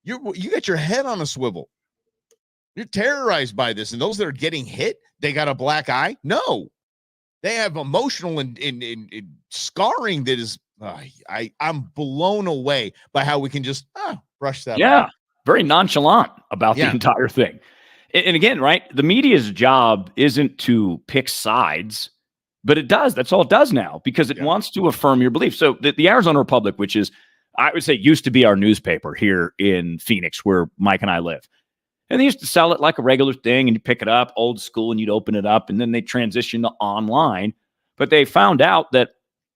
S1: You got your head on a swivel. You're terrorized by this. And those that are getting hit, they got a black eye? No. They have emotional and scarring that is, I'm blown away by how we can just brush that off.
S2: Very nonchalant about the entire thing. And again, right, the media's job isn't to pick sides, but it does. That's all it does now, because it wants to affirm your belief. So the Arizona Republic, which is, I would say, used to be our newspaper here in Phoenix, where Mike and I live. And they used to sell it like a regular thing, and you pick it up, old school, and you'd open it up, and then they transitioned to online. But they found out that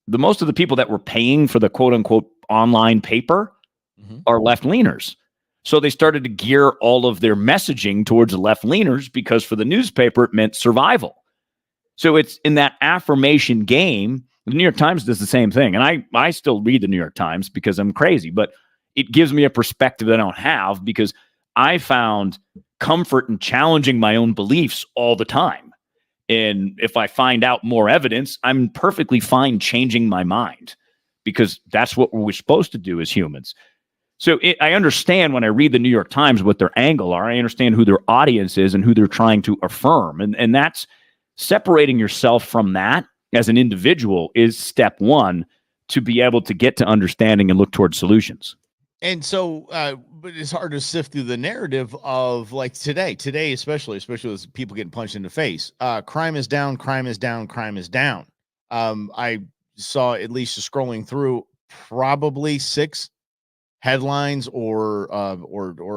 S2: most of the people that were paying for the quote-unquote online paper are left-leaners. So they started to gear all of their messaging towards the left-leaners, because for the newspaper, it meant survival. So it's in that affirmation game. The New York Times does the same thing. And I still read the New York Times because I'm crazy, but it gives me a perspective that I don't have, because I found comfort in challenging my own beliefs all the time. And if I find out more evidence, I'm perfectly fine changing my mind, because that's what we're supposed to do as humans. So I understand when I read the New York Times what their angle are. I understand who their audience is and who they're trying to affirm. And that's separating yourself from that as an individual is step one to be able to get to understanding and look towards solutions.
S1: And so, but it's hard to sift through the narrative of like today, especially with people getting punched in the face. Crime is down, crime is down, crime is down. I saw, at least scrolling through, probably 6 headlines or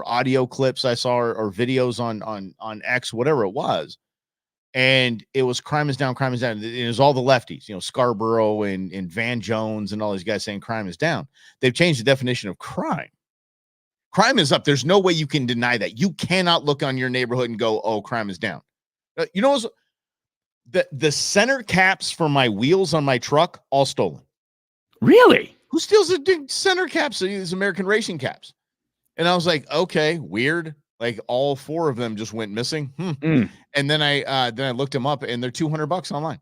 S1: audio clips I saw, or videos on X, whatever it was. And it was crime is down, crime is down. It was all the lefties, Scarborough and Van Jones and all these guys saying crime is down. They've changed the definition of crime. Crime is up. There's no way you can deny that. You cannot look on your neighborhood and go, oh, crime is down. The center caps for my wheels on my truck, all stolen.
S2: Really?
S1: Who steals the center caps? These American racing caps. And I was like, okay, weird. Like all 4 of them just went missing. And then I looked them up, and they're $200 online.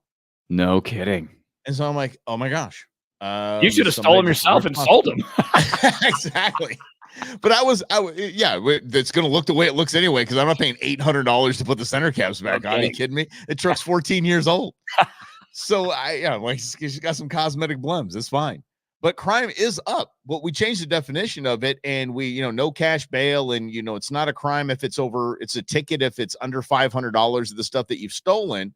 S2: No kidding.
S1: And so I'm like, oh my gosh.
S2: You should have stolen them yourself and sold them.
S1: Exactly. But it's going to look the way it looks anyway, because I'm not paying $800 to put the center caps back on. Are you kidding me? The truck's 14 years old. So she's got some cosmetic blends. It's fine. But crime is up. But we changed the definition of it, and we, no cash bail, and it's not a crime if it's a ticket if it's under $500 of the stuff that you've stolen.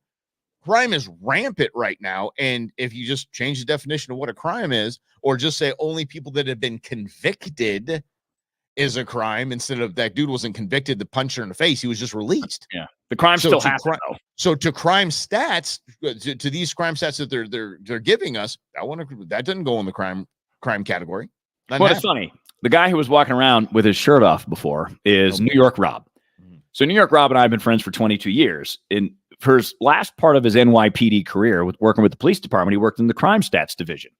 S1: Crime is rampant right now, and if you just change the definition of what a crime is, or just say only people that have been convicted is a crime, instead of that dude wasn't convicted, the puncher in the face, he was just released.
S2: Yeah, the crime still happened.
S1: So to crime stats, to these crime stats that they're giving us, that doesn't go in the crime category.
S2: It's funny. The guy who was walking around with his shirt off before is New York Rob. So New York Rob and I have been friends for 22 years. And for his last part of his NYPD career, working with the police department, he worked in the crime stats division.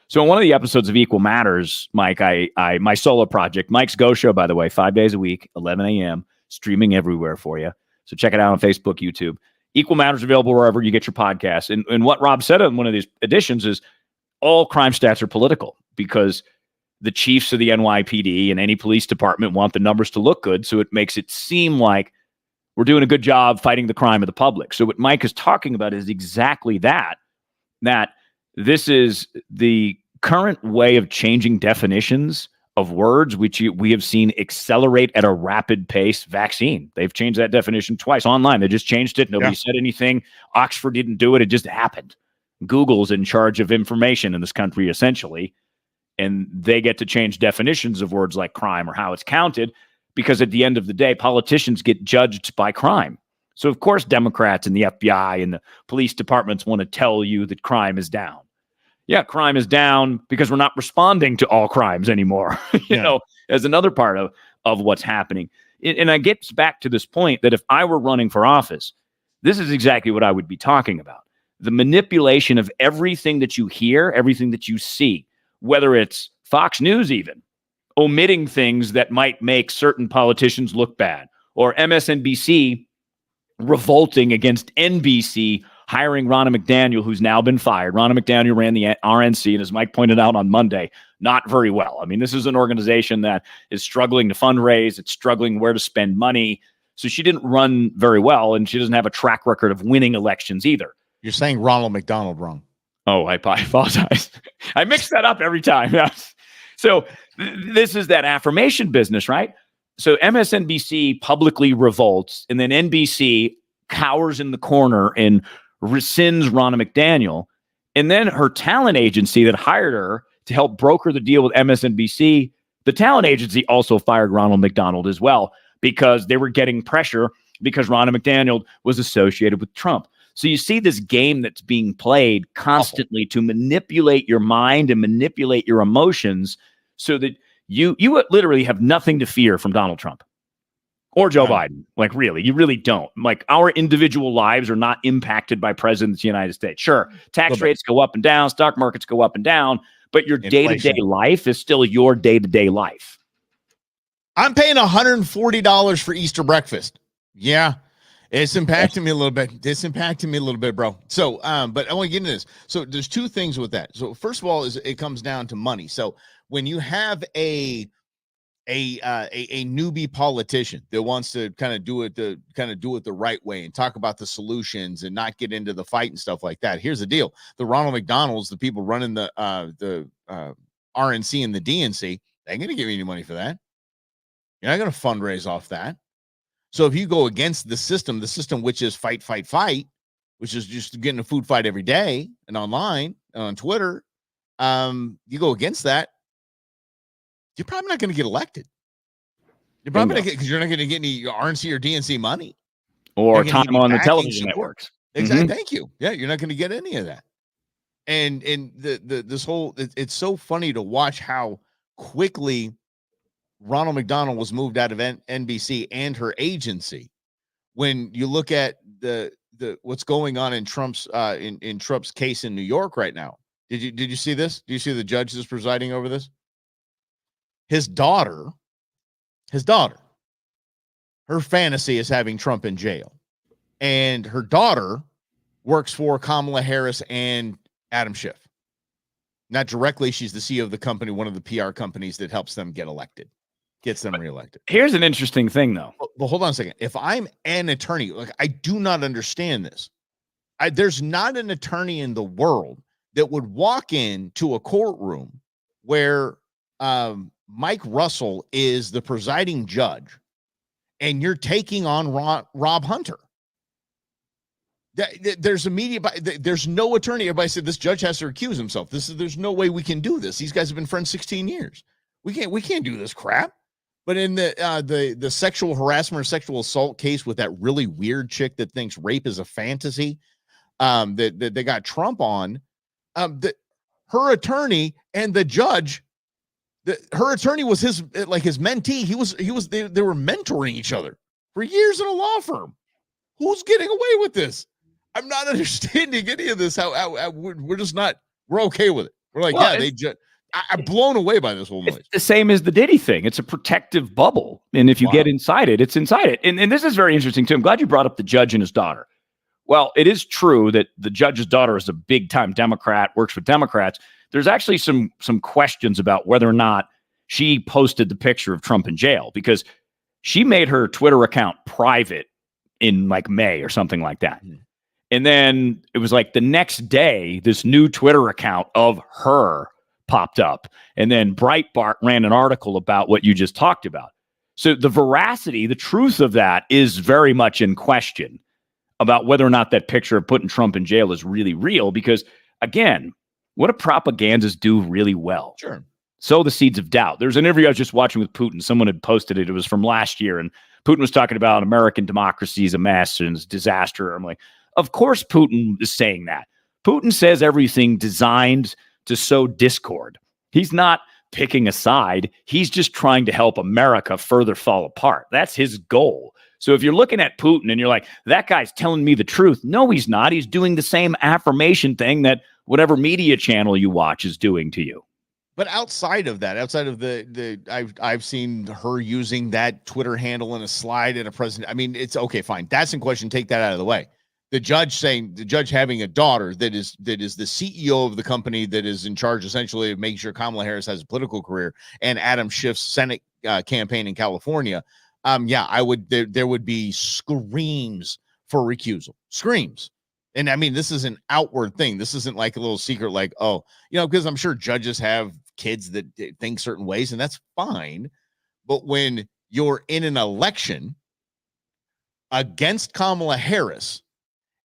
S2: So in one of the episodes of Equal Matters, Mike, my solo project, Mike's Go Show, by the way, 5 days a week, 11 a.m., streaming everywhere for you. So check it out on Facebook, YouTube. Equal Matters available wherever you get your podcasts. And what Rob said in one of these editions is all crime stats are political, because the chiefs of the NYPD and any police department want the numbers to look good. So it makes it seem like we're doing a good job fighting the crime of the public. So what Mike is talking about is exactly that this is the current way of changing definitions of words, which we have seen accelerate at a rapid pace. Vaccine. They've changed that definition twice online. They just changed it. Nobody said anything. Oxford didn't do it. It just happened. Google's in charge of information in this country, essentially. And they get to change definitions of words like crime or how it's counted, because at the end of the day, politicians get judged by crime. So, of course, Democrats and the FBI and the police departments want to tell you that crime is down. Yeah, crime is down because we're not responding to all crimes anymore, as another part of what's happening. And I get back to this point that if I were running for office, this is exactly what I would be talking about. The manipulation of everything that you hear, everything that you see, whether it's Fox News even, omitting things that might make certain politicians look bad, or MSNBC revolting against NBC, hiring Ronna McDaniel, who's now been fired. Ronna McDaniel ran the RNC, and as Mike pointed out on Monday, not very well. I mean, this is an organization that is struggling to fundraise. It's struggling where to spend money. So she didn't run very well, and she doesn't have a track record of winning elections either.
S1: You're saying Ronald McDonald wrong.
S2: Oh, I apologize. I mix that up every time. So this is that affirmation business, right? So MSNBC publicly revolts, and then NBC cowers in the corner and rescinds Ronna McDaniel. And then her talent agency that hired her to help broker the deal with MSNBC, the talent agency also fired Ronald McDonald as well because they were getting pressure because Ronna McDaniel was associated with Trump. So you see this game that's being played constantly to manipulate your mind and manipulate your emotions so that you literally have nothing to fear from Donald Trump or Joe Biden. Like, really, you really don't. Like, our individual lives are not impacted by presidents of the United States. Sure, tax rates go up and down, stock markets go up and down, but your day-to-day life is still your day-to-day life.
S1: I'm paying $140 for Easter breakfast. Yeah. It's impacting me a little bit. Bro. So, but I want to get into this. So there's two things with that. So first of all, is it comes down to money. So when you have a newbie politician that wants to kind of do it the right way and talk about the solutions and not get into the fight and stuff like that. Here's the deal. The Ronald McDonald's, the people running the RNC and the DNC, they ain't going to give you any money for that. You're not going to fundraise off that. So if you go against the system which is fight, which is just getting a food fight every day and online and on Twitter, you go against that, you're probably not going to get elected. You're probably not because you're not going to get any RNC or DNC money
S2: or time on the television networks.
S1: Exactly. Mm-hmm. Thank you. Yeah, you're not going to get any of that. And this whole it's so funny to watch how quickly Ronald McDonald was moved out of NBC and her agency. When you look at the what's going on in Trump's in Trump's case in New York right now, did you see this? Do you see the judge that's presiding over this? His daughter, her fantasy is having Trump in jail, and her daughter works for Kamala Harris and Adam Schiff. Not directly, she's the CEO of the company, one of the PR companies that helps them get elected. Gets them reelected.
S2: Here's an interesting thing, though.
S1: But hold on a second. If I'm an attorney, like, I do not understand this. There's not an attorney in the world that would walk into a courtroom where Mike Russell is the presiding judge and you're taking on Rob Hunter. There's there's no attorney. Everybody said this judge has to recuse himself. There's no way we can do this. These guys have been friends 16 years. We can't do this crap. But in the sexual harassment or sexual assault case with that really weird chick that thinks rape is a fantasy, that they got Trump on, her attorney and the judge, her attorney was his mentee. They were mentoring each other for years in a law firm. Who's getting away with this? I'm not understanding any of this. How we're just not. We're okay with it. We're like, well, yeah, I'm blown away by this whole noise.
S2: It's the same as the Diddy thing. It's a protective bubble. And if you get inside it, it's inside it. And this is very interesting, too. I'm glad you brought up the judge and his daughter. Well, it is true that the judge's daughter is a big-time Democrat, works for Democrats. There's actually some questions about whether or not she posted the picture of Trump in jail, because she made her Twitter account private in like May or something like that. Mm-hmm. And then it was like the next day, this new Twitter account of her popped up, and then Breitbart ran an article about what you just talked about. So the veracity, the truth of that is very much in question about whether or not that picture of putting Trump in jail is really real. Because again, what do propagandists do really well?
S1: Sure.
S2: Sow the seeds of doubt. There's an interview I was just watching with Putin. Someone had posted it. It was from last year. And Putin was talking about American democracy is a mess and it's a disaster. I'm like, of course Putin is saying that. Putin says everything designed to sow discord. He's not picking a side. He's just trying to help America further fall apart. That's his goal. So if you're looking at Putin and you're like, that guy's telling me the truth. No, he's not. He's doing the same affirmation thing that whatever media channel you watch is doing to you.
S1: But outside of that, outside of I've seen her using that Twitter handle in a slide at a president. I mean, it's okay, fine. That's in question. Take that out of the way. The judge having a daughter that is the CEO of the company that is in charge essentially of making sure Kamala Harris has a political career and Adam Schiff's Senate campaign in California. There would be screams for recusal, screams. And I mean, this is an outward thing. This isn't like a little secret, like, oh, because I'm sure judges have kids that think certain ways, and that's fine. But when you're in an election against Kamala Harris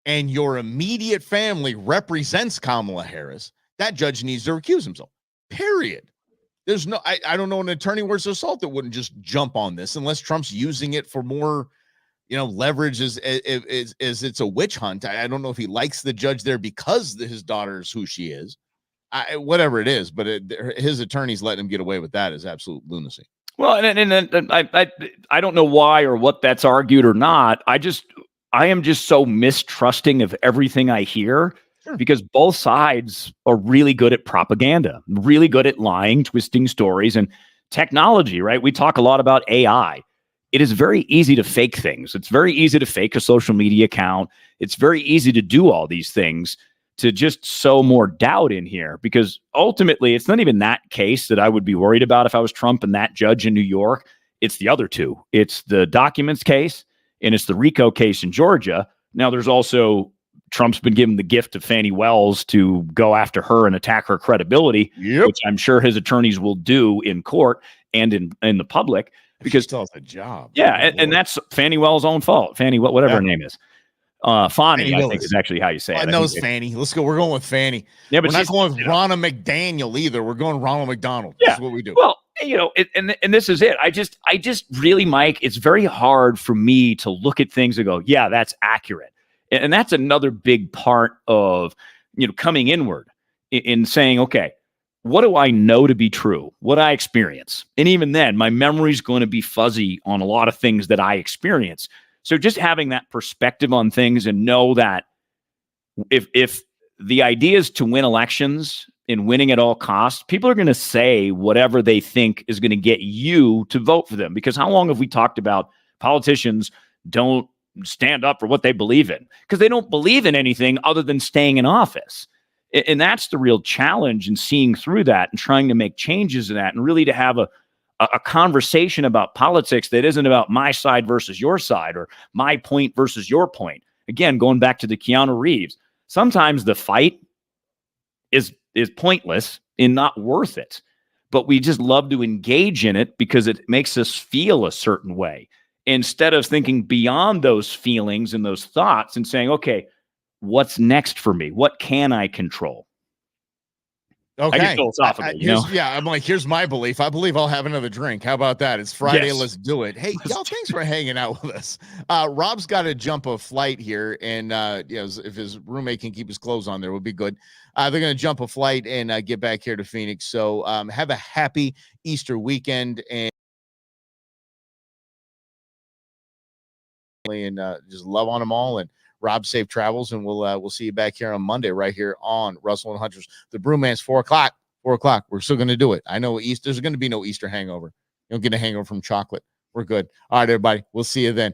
S1: and your immediate family represents Kamala Harris, that judge needs to recuse himself, period. There's no, I don't know an attorney worth of salt that wouldn't just jump on this unless Trump's using it for more, leverage as it's a witch hunt. I don't know if he likes the judge there because his daughter is who she is, whatever it is, but his attorneys letting him get away with that is absolute lunacy.
S2: Well, and I don't know why or what that's argued or not. I am just so mistrusting of everything I hear because both sides are really good at propaganda, really good at lying, twisting stories, and technology, right? We talk a lot about AI. It is very easy to fake things. It's very easy to fake a social media account. It's very easy to do all these things to just sow more doubt in here because ultimately it's not even that case that I would be worried about if I was Trump and that judge in New York. It's the other two. It's the documents case and it's the RICO case in Georgia. Now, there's also Trump's been given the gift of Fani Wells to go after her and attack her credibility, which I'm sure his attorneys will do in court and in the public. Because
S1: still has a job.
S2: Yeah, and that's Fani Wells' own fault. Fani, whatever her name is. Fani, I think is actually how you say it.
S1: I know it's Fanny. Let's go. We're going with Fanny. Yeah, but we're not going with Ronna McDaniel either. We're going Ronald McDonald. Yeah. That's what we do.
S2: Well, and this is it. I just really, Mike, it's very hard for me to look at things and go, yeah, that's accurate. And that's another big part of, coming inward in saying, okay, what do I know to be true? What I experience? And even then, my memory is going to be fuzzy on a lot of things that I experience. So just having that perspective on things and know that if the idea is to win elections and winning at all costs, people are going to say whatever they think is going to get you to vote for them. Because how long have we talked about politicians don't stand up for what they believe in? Because they don't believe in anything other than staying in office. And that's the real challenge in seeing through that and trying to make changes in that and really to have a conversation about politics that isn't about my side versus your side or my point versus your point. Again, going back to the Keanu Reeves, sometimes the fight is pointless and not worth it, but we just love to engage in it because it makes us feel a certain way instead of thinking beyond those feelings and those thoughts and saying, okay, what's next for me? What can I control?
S1: Okay.
S2: I get philosophical,
S1: Yeah, I'm like, here's my belief. I believe I'll have another drink. How about that? It's Friday. Yes. Let's do it. Hey, y'all, thanks for hanging out with us. Rob's got to jump a flight here, and if his roommate can keep his clothes on there, would be good. They're going to jump a flight and get back here to Phoenix. So have a happy Easter weekend and just love on them all. And Rob, safe travels, and we'll see you back here on Monday right here on Russell and Hunters. The Brewmance, 4 o'clock. 4 o'clock. We're still going to do it. I know there's going to be no Easter hangover. You don't get a hangover from chocolate. We're good. All right, everybody. We'll see you then.